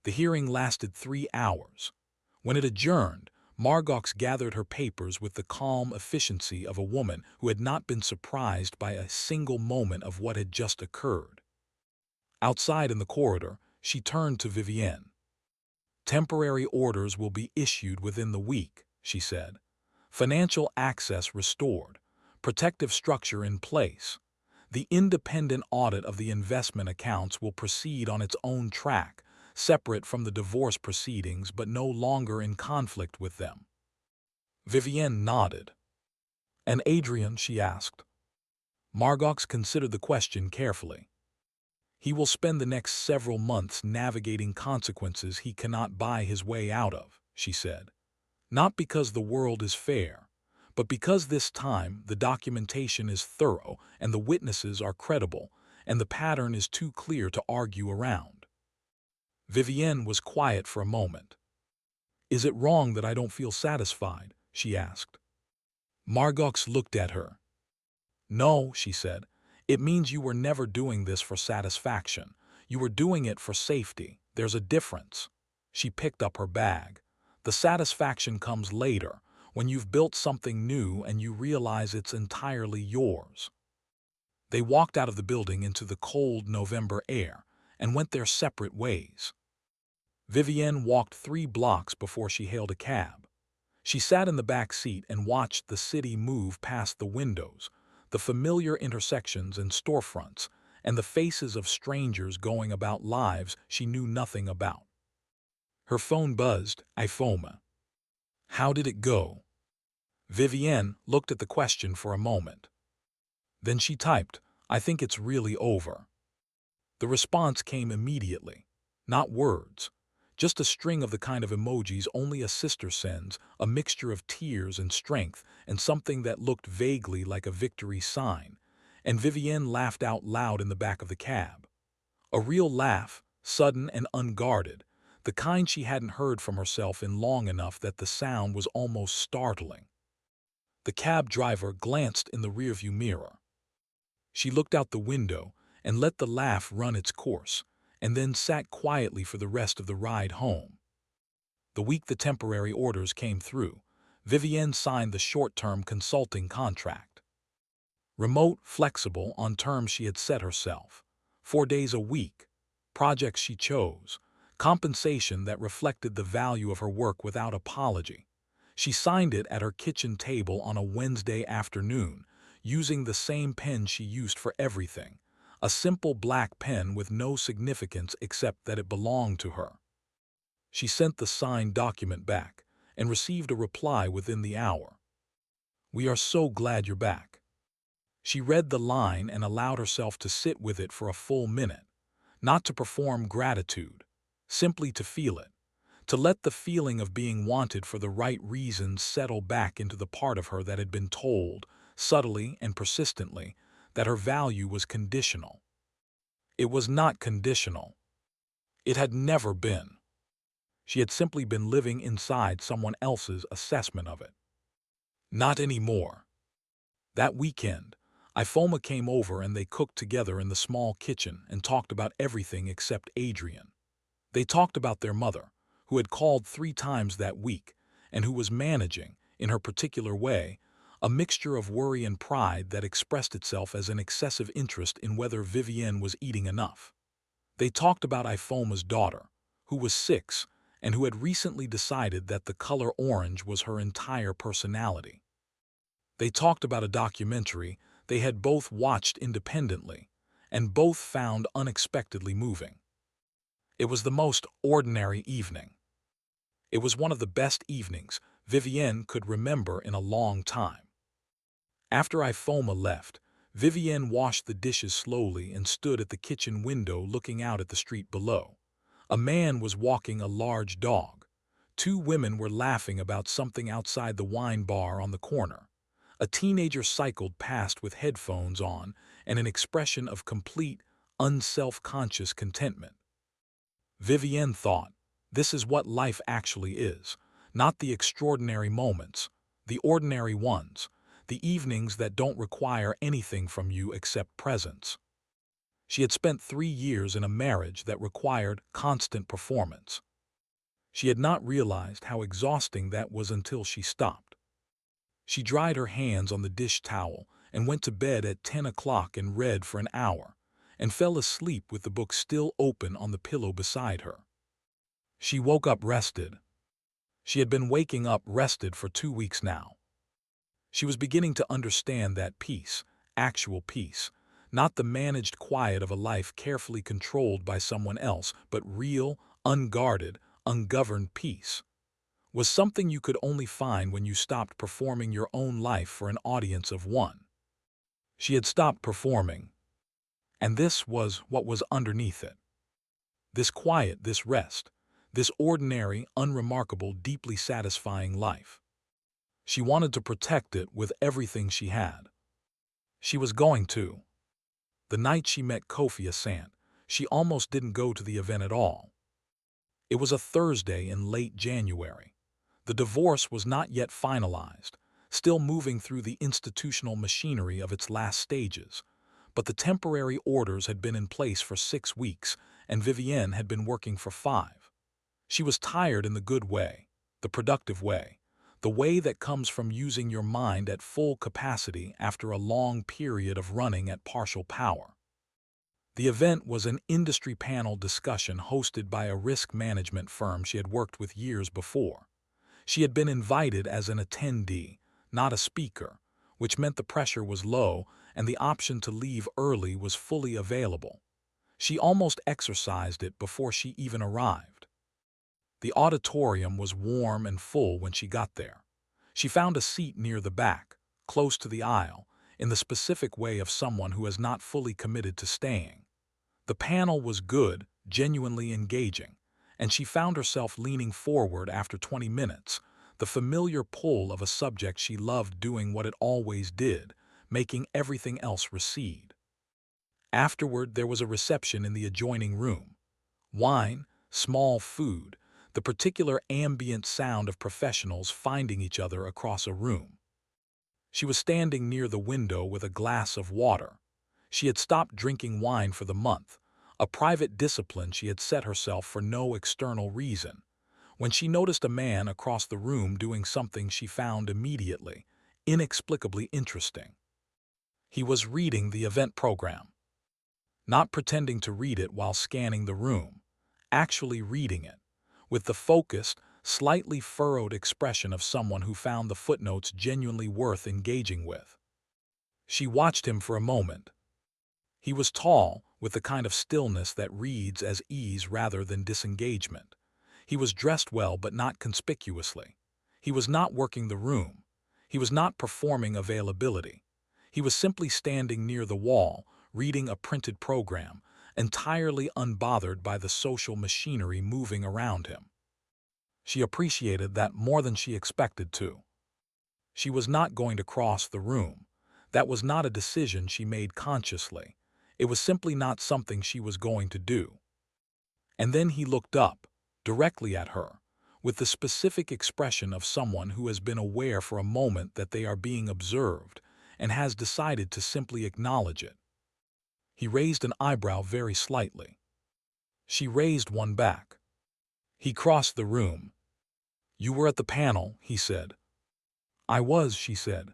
The hearing lasted 3 hours. When it adjourned, Margox gathered her papers with the calm efficiency of a woman who had not been surprised by a single moment of what had just occurred. Outside in the corridor, she turned to Vivienne. "Temporary orders will be issued within the week," she said. "Financial access restored, protective structure in place. The independent audit of the investment accounts will proceed on its own track, separate from the divorce proceedings but no longer in conflict with them." Vivienne nodded. "And Adrian?" she asked. Margox considered the question carefully. "He will spend the next several months navigating consequences he cannot buy his way out of," she said. "Not because the world is fair, but because this time the documentation is thorough and the witnesses are credible and the pattern is too clear to argue around." Vivienne was quiet for a moment. "Is it wrong that I don't feel satisfied?" she asked. Margox looked at her. "No," she said. "It means you were never doing this for satisfaction. You were doing it for safety. There's a difference." She picked up her bag. "The satisfaction comes later, when you've built something new and you realize it's entirely yours." They walked out of the building into the cold November air and went their separate ways. Vivienne walked 3 blocks before she hailed a cab. She sat in the back seat and watched the city move past the windows, the familiar intersections and storefronts, and the faces of strangers going about lives she knew nothing about. Her phone buzzed. IFOMA. How did it go? Vivienne looked at the question for a moment. Then she typed, I think it's really over. The response came immediately. Not words. Just a string of the kind of emojis only a sister sends, a mixture of tears and strength, and something that looked vaguely like a victory sign. And Vivienne laughed out loud in the back of the cab. A real laugh, sudden and unguarded, the kind she hadn't heard from herself in long enough that the sound was almost startling. The cab driver glanced in the rearview mirror. She looked out the window and let the laugh run its course, and then sat quietly for the rest of the ride home. The week the temporary orders came through, Vivienne signed the short-term consulting contract. Remote, flexible, on terms she had set herself. 4 days a week, projects she chose, compensation that reflected the value of her work without apology. She signed it at her kitchen table on a Wednesday afternoon, using the same pen she used for everything, a simple black pen with no significance except that it belonged to her. She sent the signed document back and received a reply within the hour. We are so glad you're back. She read the line and allowed herself to sit with it for a full minute, not to perform gratitude, simply to feel it, to let the feeling of being wanted for the right reasons settle back into the part of her that had been told, subtly and persistently, that her value was conditional. It was not conditional. It had never been. She had simply been living inside someone else's assessment of it. Not anymore. That weekend, IFOMA came over and they cooked together in the small kitchen and talked about everything except Adrian. They talked about their mother, who had called 3 times that week and who was managing, in her particular way, a mixture of worry and pride that expressed itself as an excessive interest in whether Vivienne was eating enough. They talked about IFOMA's daughter, who was 6 and who had recently decided that the color orange was her entire personality. They talked about a documentary they had both watched independently and both found unexpectedly moving. It was the most ordinary evening. It was one of the best evenings Vivienne could remember in a long time. After IFOMA left, Vivienne washed the dishes slowly and stood at the kitchen window looking out at the street below. A man was walking a large dog. 2 women were laughing about something outside the wine bar on the corner. A teenager cycled past with headphones on and an expression of complete, unself-conscious contentment. Vivienne thought, this is what life actually is, not the extraordinary moments, the ordinary ones, the evenings that don't require anything from you except presence. She had spent 3 years in a marriage that required constant performance. She had not realized how exhausting that was until she stopped. She dried her hands on the dish towel and went to bed at 10 o'clock and read for an hour, and fell asleep with the book still open on the pillow beside her. She woke up rested. She had been waking up rested for 2 weeks now. She was beginning to understand that peace, actual peace, not the managed quiet of a life carefully controlled by someone else, but real, unguarded, ungoverned peace, was something you could only find when you stopped performing your own life for an audience of one. She had stopped performing, and this was what was underneath it. This quiet, this rest, this ordinary, unremarkable, deeply satisfying life. She wanted to protect it with everything she had. She was going to. The night she met Kofi Asante, she almost didn't go to the event at all. It was a Thursday in late January. The divorce was not yet finalized, still moving through the institutional machinery of its last stages, but the temporary orders had been in place for 6 weeks, and Vivienne had been working for 5. She was tired in the good way, the productive way, the way that comes from using your mind at full capacity after a long period of running at partial power. The event was an industry panel discussion hosted by a risk management firm she had worked with years before. She had been invited as an attendee, not a speaker, which meant the pressure was low and the option to leave early was fully available. She almost exercised it before she even arrived. The auditorium was warm and full when she got there. She found a seat near the back, close to the aisle, in the specific way of someone who has not fully committed to staying. The panel was good, genuinely engaging, and she found herself leaning forward after 20 minutes, the familiar pull of a subject she loved doing what it always did, making everything else recede. Afterward, there was a reception in the adjoining room. Wine, small food, the particular ambient sound of professionals finding each other across a room. She was standing near the window with a glass of water. She had stopped drinking wine for the month, a private discipline she had set herself for no external reason, when she noticed a man across the room doing something she found immediately, inexplicably interesting. He was reading the event program. Not pretending to read it while scanning the room, actually reading it, with the focused, slightly furrowed expression of someone who found the footnotes genuinely worth engaging with. She watched him for a moment. He was tall, with the kind of stillness that reads as ease rather than disengagement. He was dressed well but not conspicuously. He was not working the room. He was not performing availability. He was simply standing near the wall, reading a printed program, entirely unbothered by the social machinery moving around him. She appreciated that more than she expected to. She was not going to cross the room. That was not a decision she made consciously. It was simply not something she was going to do. And then he looked up, directly at her, with the specific expression of someone who has been aware for a moment that they are being observed and has decided to simply acknowledge it. He raised an eyebrow very slightly. She raised one back. He crossed the room. "You were at the panel," he said. "I was," she said.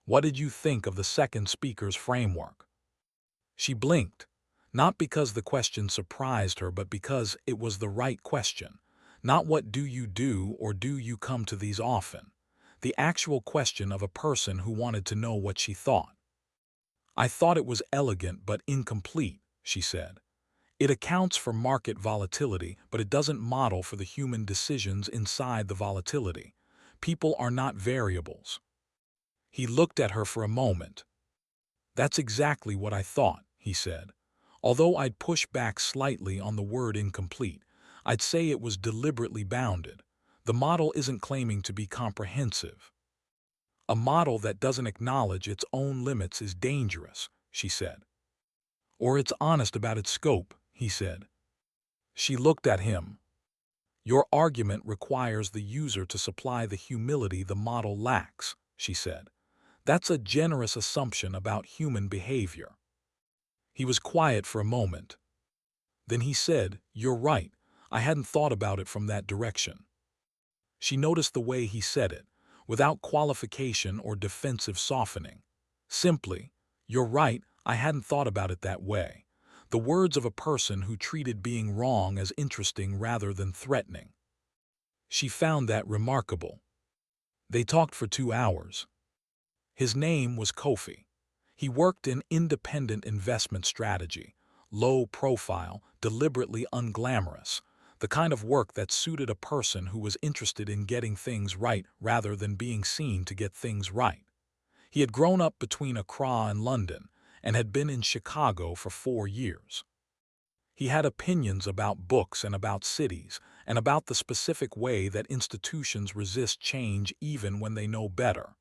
"What did you think of the second speaker's framework?" She blinked, not because the question surprised her, but because it was the right question. Not what do you do or do you come to these often? The actual question of a person who wanted to know what she thought. "I thought it was elegant but incomplete," she said. "It accounts for market volatility, but it doesn't model for the human decisions inside the volatility. People are not variables." He looked at her for a moment. "That's exactly what I thought," he said. "Although I'd push back slightly on the word incomplete, I'd say it was deliberately bounded. The model isn't claiming to be comprehensive. A model that doesn't acknowledge its own limits is dangerous," she said. "Or it's honest about its scope," he said. She looked at him. "Your argument requires the user to supply the humility the model lacks," she said. "That's a generous assumption about human behavior." He was quiet for a moment. Then he said, "You're right. I hadn't thought about it from that direction." She noticed the way he said it, without qualification or defensive softening. Simply, "You're right, I hadn't thought about it that way." The words of a person who treated being wrong as interesting rather than threatening. She found that remarkable. They talked for 2 hours. His name was Kofi. He worked in independent investment strategy, low profile, deliberately unglamorous, the kind of work that suited a person who was interested in getting things right rather than being seen to get things right. He had grown up between Accra and London and had been in Chicago for 4 years. He had opinions about books and about cities and about the specific way that institutions resist change even when they know better.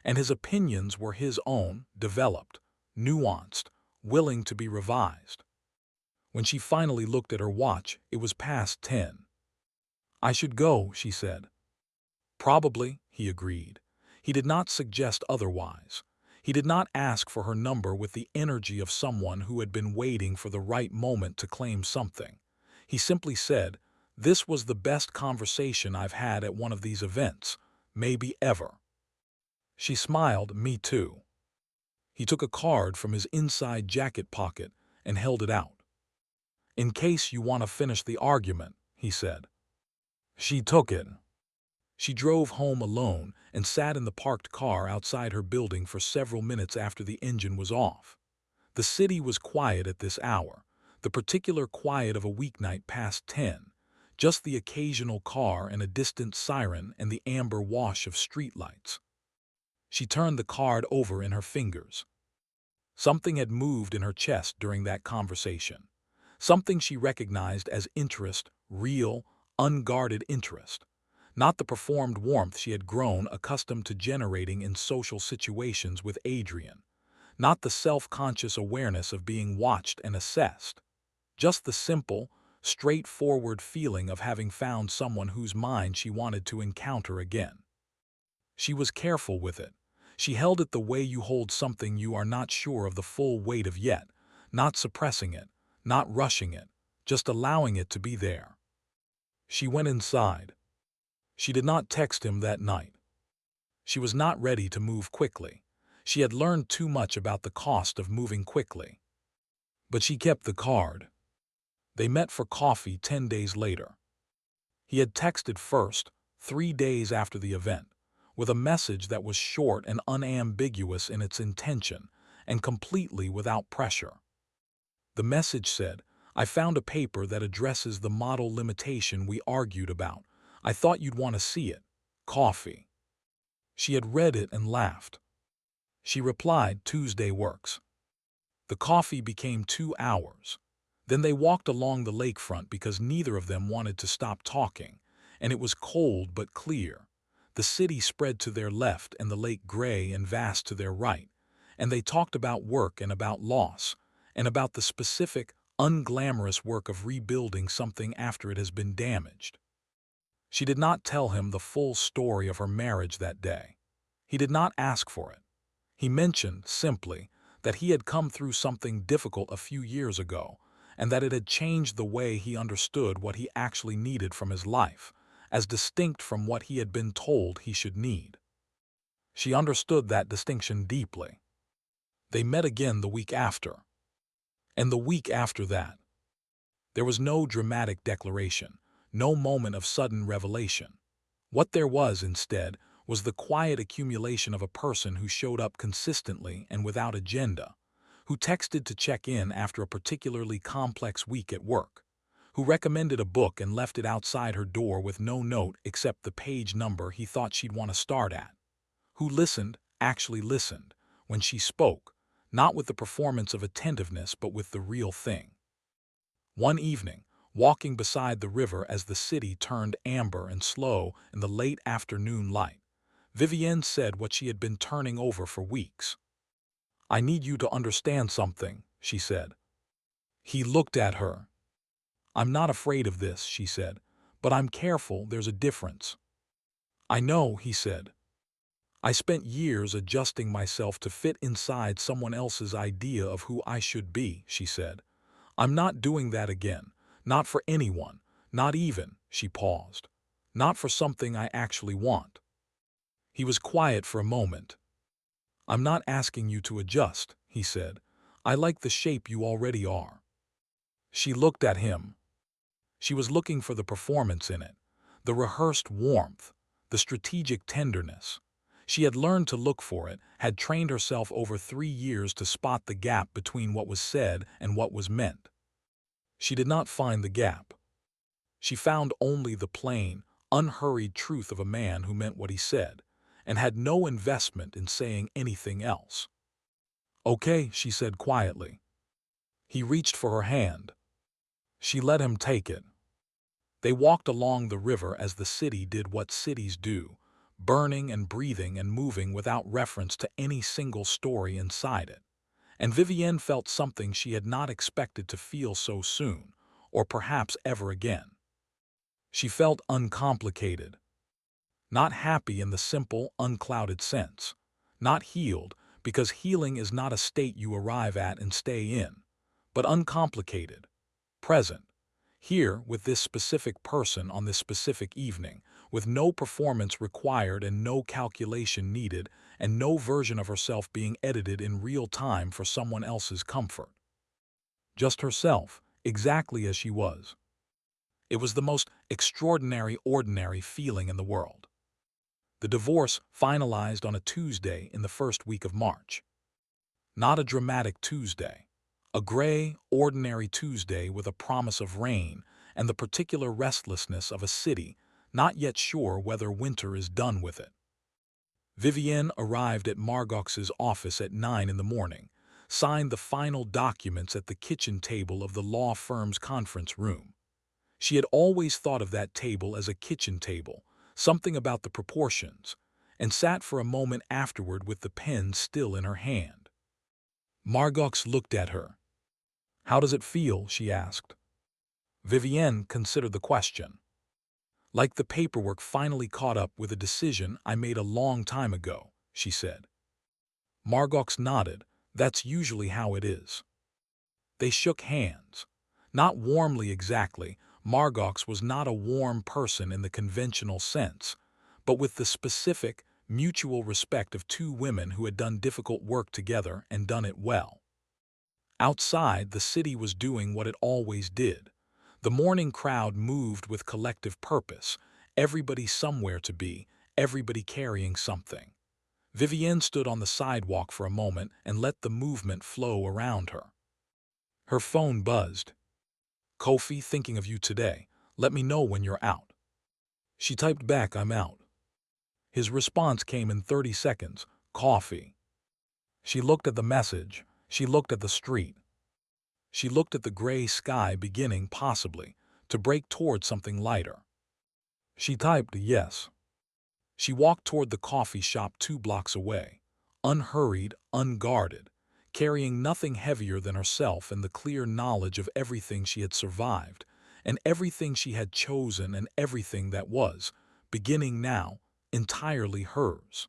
And his opinions were his own, developed, nuanced, willing to be revised. When she finally looked at her watch, it was past 10. "I should go," she said. "Probably," he agreed. He did not suggest otherwise. He did not ask for her number with the energy of someone who had been waiting for the right moment to claim something. He simply said, "This was the best conversation I've had at one of these events, maybe ever." She smiled, "Me too." He took a card from his inside jacket pocket and held it out. "In case you want to finish the argument," he said. She took it. She drove home alone and sat in the parked car outside her building for several minutes after the engine was off. The city was quiet at this hour, the particular quiet of a weeknight past 10, just the occasional car and a distant siren and the amber wash of streetlights. She turned the card over in her fingers. Something had moved in her chest during that conversation. Something she recognized as interest, real, unguarded interest. Not the performed warmth she had grown accustomed to generating in social situations with Adrian. Not the self-conscious awareness of being watched and assessed. Just the simple, straightforward feeling of having found someone whose mind she wanted to encounter again. She was careful with it. She held it the way you hold something you are not sure of the full weight of yet, not suppressing it, not rushing it, just allowing it to be there. She went inside. She did not text him that night. She was not ready to move quickly. She had learned too much about the cost of moving quickly. But she kept the card. They met for coffee 10 days later. He had texted first, 3 days after the event, with a message that was short and unambiguous in its intention, and completely without pressure. The message said, "I found a paper that addresses the model limitation we argued about. I thought you'd want to see it. Coffee." She had read it and laughed. She replied, "Tuesday works." The coffee became 2 hours. Then they walked along the lakefront because neither of them wanted to stop talking, and it was cold but clear. The city spread to their left and the lake gray and vast to their right, and they talked about work and about loss, and about the specific, unglamorous work of rebuilding something after it has been damaged. She did not tell him the full story of her marriage that day. He did not ask for it. He mentioned, simply, that he had come through something difficult a few years ago, and that it had changed the way he understood what he actually needed from his life, as distinct from what he had been told he should need. She understood that distinction deeply. They met again the week after. And the week after that. There was no dramatic declaration, no moment of sudden revelation. What there was, instead, was the quiet accumulation of a person who showed up consistently and without agenda, who texted to check in after a particularly complex week at work, who recommended a book and left it outside her door with no note except the page number he thought she'd want to start at, who listened, actually listened, when she spoke, not with the performance of attentiveness but with the real thing. One evening, walking beside the river as the city turned amber and slow in the late afternoon light, Vivienne said what she had been turning over for weeks. "I need you to understand something," she said. He looked at her. "I'm not afraid of this," she said, "but I'm careful there's a difference." "I know," he said. "I spent years adjusting myself to fit inside someone else's idea of who I should be," she said. "I'm not doing that again, not for anyone, not even," she paused, "not for something I actually want." He was quiet for a moment. "I'm not asking you to adjust," he said. "I like the shape you already are." She looked at him. She was looking for the performance in it, the rehearsed warmth, the strategic tenderness. She had learned to look for it, had trained herself over 3 years to spot the gap between what was said and what was meant. She did not find the gap. She found only the plain, unhurried truth of a man who meant what he said, and had no investment in saying anything else. "Okay," she said quietly. He reached for her hand. She let him take it. They walked along the river as the city did what cities do, burning and breathing and moving without reference to any single story inside it. And Vivienne felt something she had not expected to feel so soon, or perhaps ever again. She felt uncomplicated. Not happy in the simple, unclouded sense. Not healed, because healing is not a state you arrive at and stay in. But uncomplicated. Present. Here, with this specific person on this specific evening, with no performance required and no calculation needed, and no version of herself being edited in real time for someone else's comfort. Just herself, exactly as she was. It was the most extraordinary, ordinary feeling in the world. The divorce finalized on a Tuesday in the first week of March. Not a dramatic Tuesday. A gray, ordinary Tuesday with a promise of rain and the particular restlessness of a city not yet sure whether winter is done with it. Vivienne arrived at Margox's office at 9 in the morning, signed the final documents at the kitchen table of the law firm's conference room. She had always thought of that table as a kitchen table, something about the proportions, and sat for a moment afterward with the pen still in her hand. Margox looked at her. "How does it feel?" she asked. Vivienne considered the question. "Like the paperwork finally caught up with a decision I made a long time ago," she said. Margox nodded. "That's usually how it is." They shook hands. Not warmly exactly. Margox was not a warm person in the conventional sense, but with the specific, mutual respect of two women who had done difficult work together and done it well. Outside, the city was doing what it always did. The morning crowd moved with collective purpose, everybody somewhere to be, everybody carrying something. Vivienne stood on the sidewalk for a moment and let the movement flow around her. Her phone buzzed. "Kofi, thinking of you today. Let me know when you're out." She typed back, "I'm out." His response came in 30 seconds, "Coffee." She looked at the message. She looked at the street. She looked at the gray sky beginning, possibly, to break toward something lighter. She typed, "Yes." She walked toward the coffee shop 2 blocks away, unhurried, unguarded, carrying nothing heavier than herself and the clear knowledge of everything she had survived, and everything she had chosen and everything that was, beginning now, entirely hers.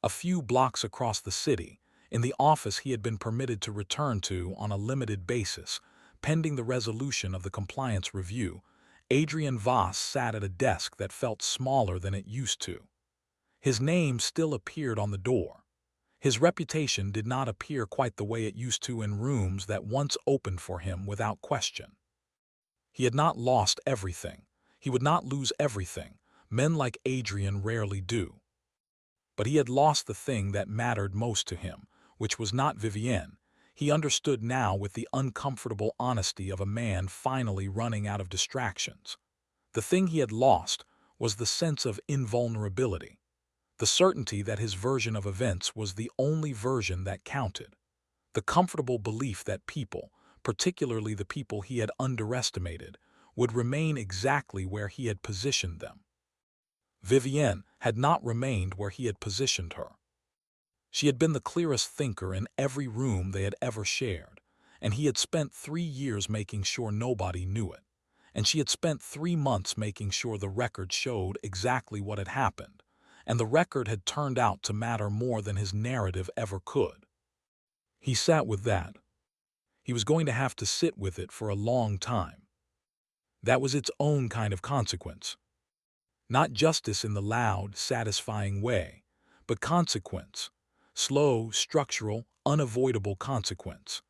A few blocks across the city, in the office he had been permitted to return to on a limited basis, pending the resolution of the compliance review, Adrian Voss sat at a desk that felt smaller than it used to. His name still appeared on the door. His reputation did not appear quite the way it used to in rooms that once opened for him without question. He had not lost everything. He would not lose everything. Men like Adrian rarely do. But he had lost the thing that mattered most to him, which was not Vivienne. He understood now with the uncomfortable honesty of a man finally running out of distractions. The thing he had lost was the sense of invulnerability, the certainty that his version of events was the only version that counted, the comfortable belief that people, particularly the people he had underestimated, would remain exactly where he had positioned them. Vivienne had not remained where he had positioned her. She had been the clearest thinker in every room they had ever shared, and he had spent 3 years making sure nobody knew it, and she had spent 3 months making sure the record showed exactly what had happened, and the record had turned out to matter more than his narrative ever could. He sat with that. He was going to have to sit with it for a long time. That was its own kind of consequence. Not justice in the loud, satisfying way, but consequence. Slow, structural, unavoidable consequence.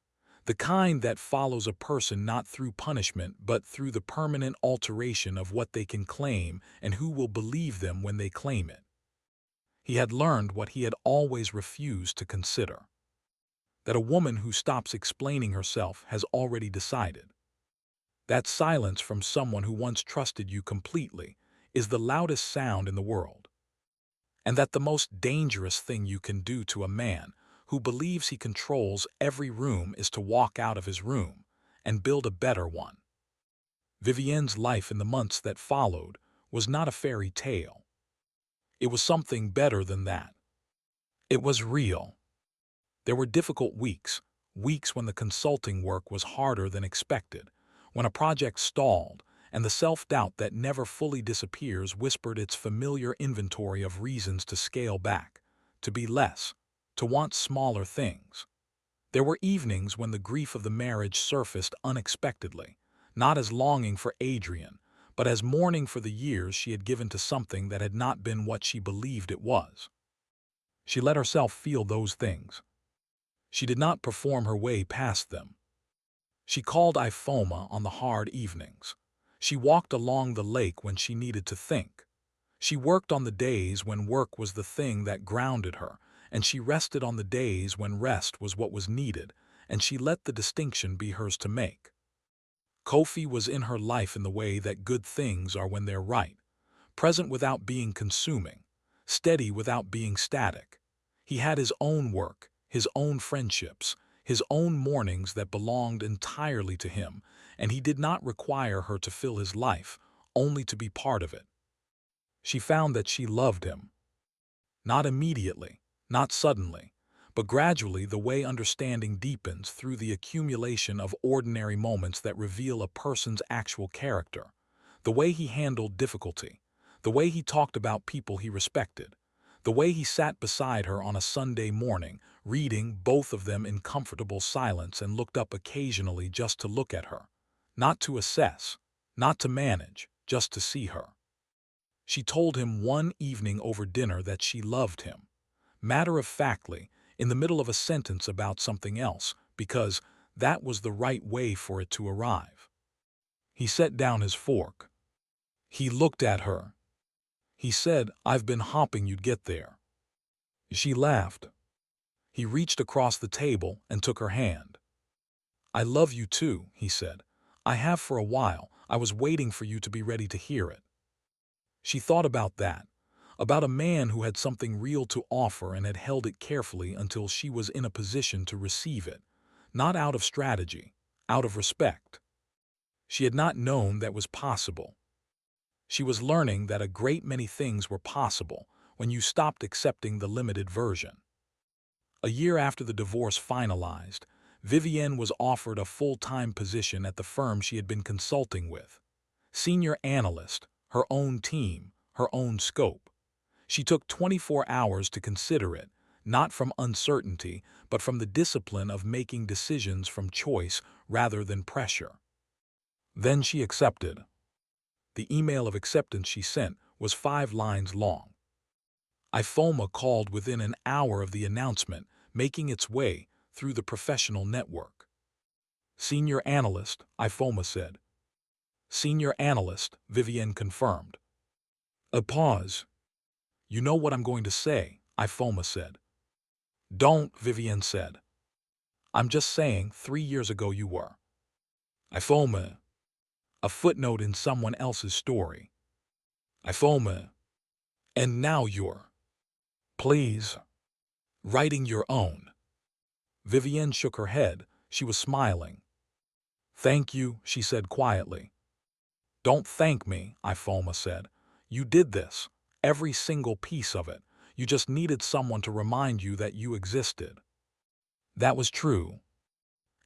The kind that follows a person not through punishment but through the permanent alteration of what they can claim and who will believe them when they claim it. He had learned what he had always refused to consider. That a woman who stops explaining herself has already decided. That silence from someone who once trusted you completely is the loudest sound in the world. And that the most dangerous thing you can do to a man who believes he controls every room is to walk out of his room and build a better one. Vivienne's life in the months that followed was not a fairy tale. It was something better than that. It was real. There were difficult weeks, weeks when the consulting work was harder than expected, when a project stalled, and the self-doubt that never fully disappears whispered its familiar inventory of reasons to scale back, to be less, to want smaller things. There were evenings when the grief of the marriage surfaced unexpectedly, not as longing for Adrian, but as mourning for the years she had given to something that had not been what she believed it was. She let herself feel those things. She did not perform her way past them. She called Ifoma on the hard evenings. She walked along the lake when she needed to think. She worked on the days when work was the thing that grounded her, and she rested on the days when rest was what was needed, and she let the distinction be hers to make. Kofi was in her life in the way that good things are when they're right, present without being consuming, steady without being static. He had his own work, his own friendships, his own mornings that belonged entirely to him, and he did not require her to fill his life, only to be part of it. She found that she loved him. Not immediately, not suddenly, but gradually, the way understanding deepens through the accumulation of ordinary moments that reveal a person's actual character. The way he handled difficulty, the way he talked about people he respected, the way he sat beside her on a Sunday morning, reading, both of them in comfortable silence, and looked up occasionally just to look at her. Not to assess, not to manage, just to see her. She told him one evening over dinner that she loved him, matter-of-factly, in the middle of a sentence about something else, because that was the right way for it to arrive. He set down his fork. He looked at her. He said, "I've been hoping you'd get there." She laughed. He reached across the table and took her hand. "I love you too," he said. "I have for a while. I was waiting for you to be ready to hear it." She thought about that, about a man who had something real to offer and had held it carefully until she was in a position to receive it, not out of strategy, out of respect. She had not known that was possible. She was learning that a great many things were possible when you stopped accepting the limited version. A year after the divorce finalized, Vivienne was offered a full-time position at the firm she had been consulting with. Senior analyst, her own team, her own scope. She took 24 hours to consider it, not from uncertainty, but from the discipline of making decisions from choice rather than pressure. Then she accepted. The email of acceptance she sent was 5 lines long. IFOMA called within an hour of the announcement, making its way through the professional network. "Senior analyst," IFOMA said. "Senior analyst," Vivienne confirmed. A pause. "You know what I'm going to say," IFOMA said. "Don't," Vivienne said. "I'm just saying 3 years ago you were." IFOMA. A footnote in someone else's story. IFOMA. And now you're, please, writing your own. Vivienne shook her head. She was smiling. "Thank you," she said quietly. "Don't thank me," IFOMA said. "You did this, every single piece of it. You just needed someone to remind you that you existed." That was true.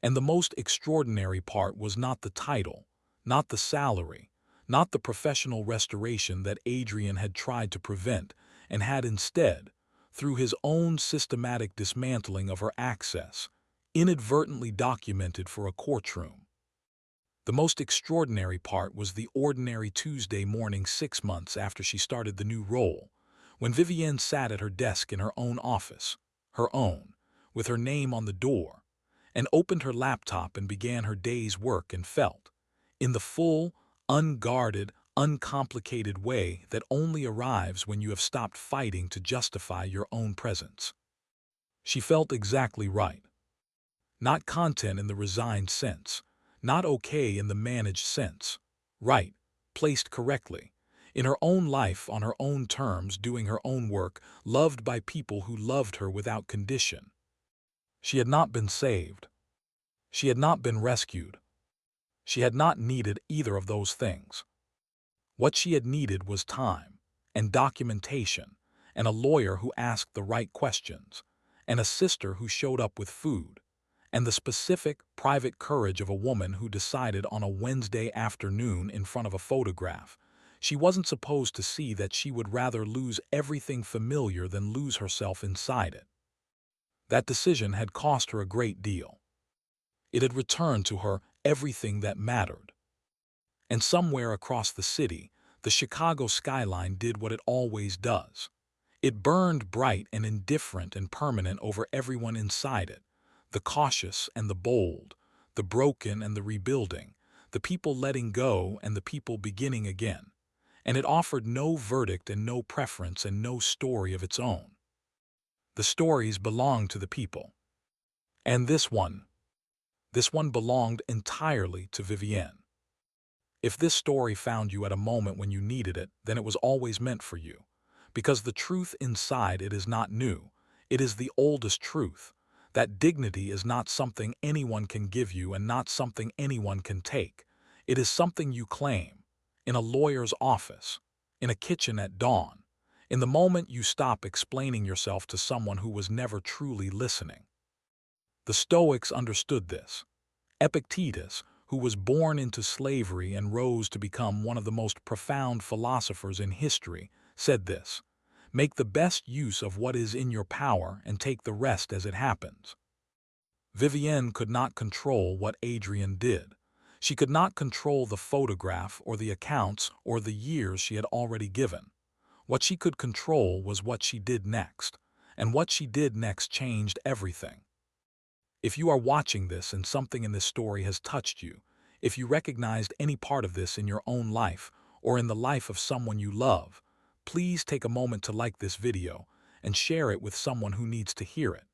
And the most extraordinary part was not the title, not the salary, not the professional restoration that Adrian had tried to prevent and had instead, through his own systematic dismantling of her access, inadvertently documented for a courtroom. The most extraordinary part was the ordinary Tuesday morning 6 months after she started the new role, when Vivienne sat at her desk in her own office, her own, with her name on the door, and opened her laptop and began her day's work and felt, in the full, unguarded, uncomplicated way that only arrives when you have stopped fighting to justify your own presence. She felt exactly right. Not content in the resigned sense, not okay in the managed sense. Right, placed correctly, in her own life on her own terms, doing her own work, loved by people who loved her without condition. She had not been saved. She had not been rescued. She had not needed either of those things. What she had needed was time, and documentation, and a lawyer who asked the right questions, and a sister who showed up with food, and the specific, private courage of a woman who decided on a Wednesday afternoon in front of a photograph she wasn't supposed to see that she would rather lose everything familiar than lose herself inside it. That decision had cost her a great deal. It had returned to her everything that mattered. And somewhere across the city, the Chicago skyline did what it always does. It burned bright and indifferent and permanent over everyone inside it, the cautious and the bold, the broken and the rebuilding, the people letting go and the people beginning again. and it offered no verdict and no preference and no story of its own. The stories belonged to the people. And this one belonged entirely to Vivienne. If this story found you at a moment when you needed it, then it was always meant for you. Because the truth inside it is not new, it is the oldest truth, that dignity is not something anyone can give you and not something anyone can take. It is something you claim, in a lawyer's office, in a kitchen at dawn, in the moment you stop explaining yourself to someone who was never truly listening. The Stoics understood this. Epictetus, who was born into slavery and rose to become one of the most profound philosophers in history, said this: "Make the best use of what is in your power and take the rest as it happens." Vivienne could not control what Adrian did. She could not control the photograph or the accounts or the years she had already given. What she could control was what she did next, and what she did next changed everything. If you are watching this and something in this story has touched you, if you recognized any part of this in your own life or in the life of someone you love, please take a moment to like this video and share it with someone who needs to hear it.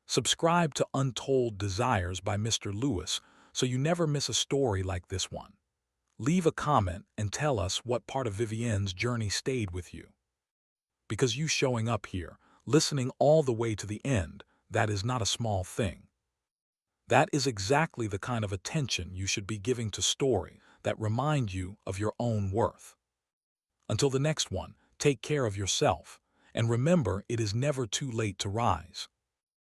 Subscribe to Untold Desires by Mr. Lewis so you never miss a story like this one. Leave a comment and tell us what part of Vivienne's journey stayed with you. Because you showing up here, listening all the way to the end, that is not a small thing. That is exactly the kind of attention you should be giving to stories that remind you of your own worth. Until the next one, take care of yourself, and remember, it is never too late to rise.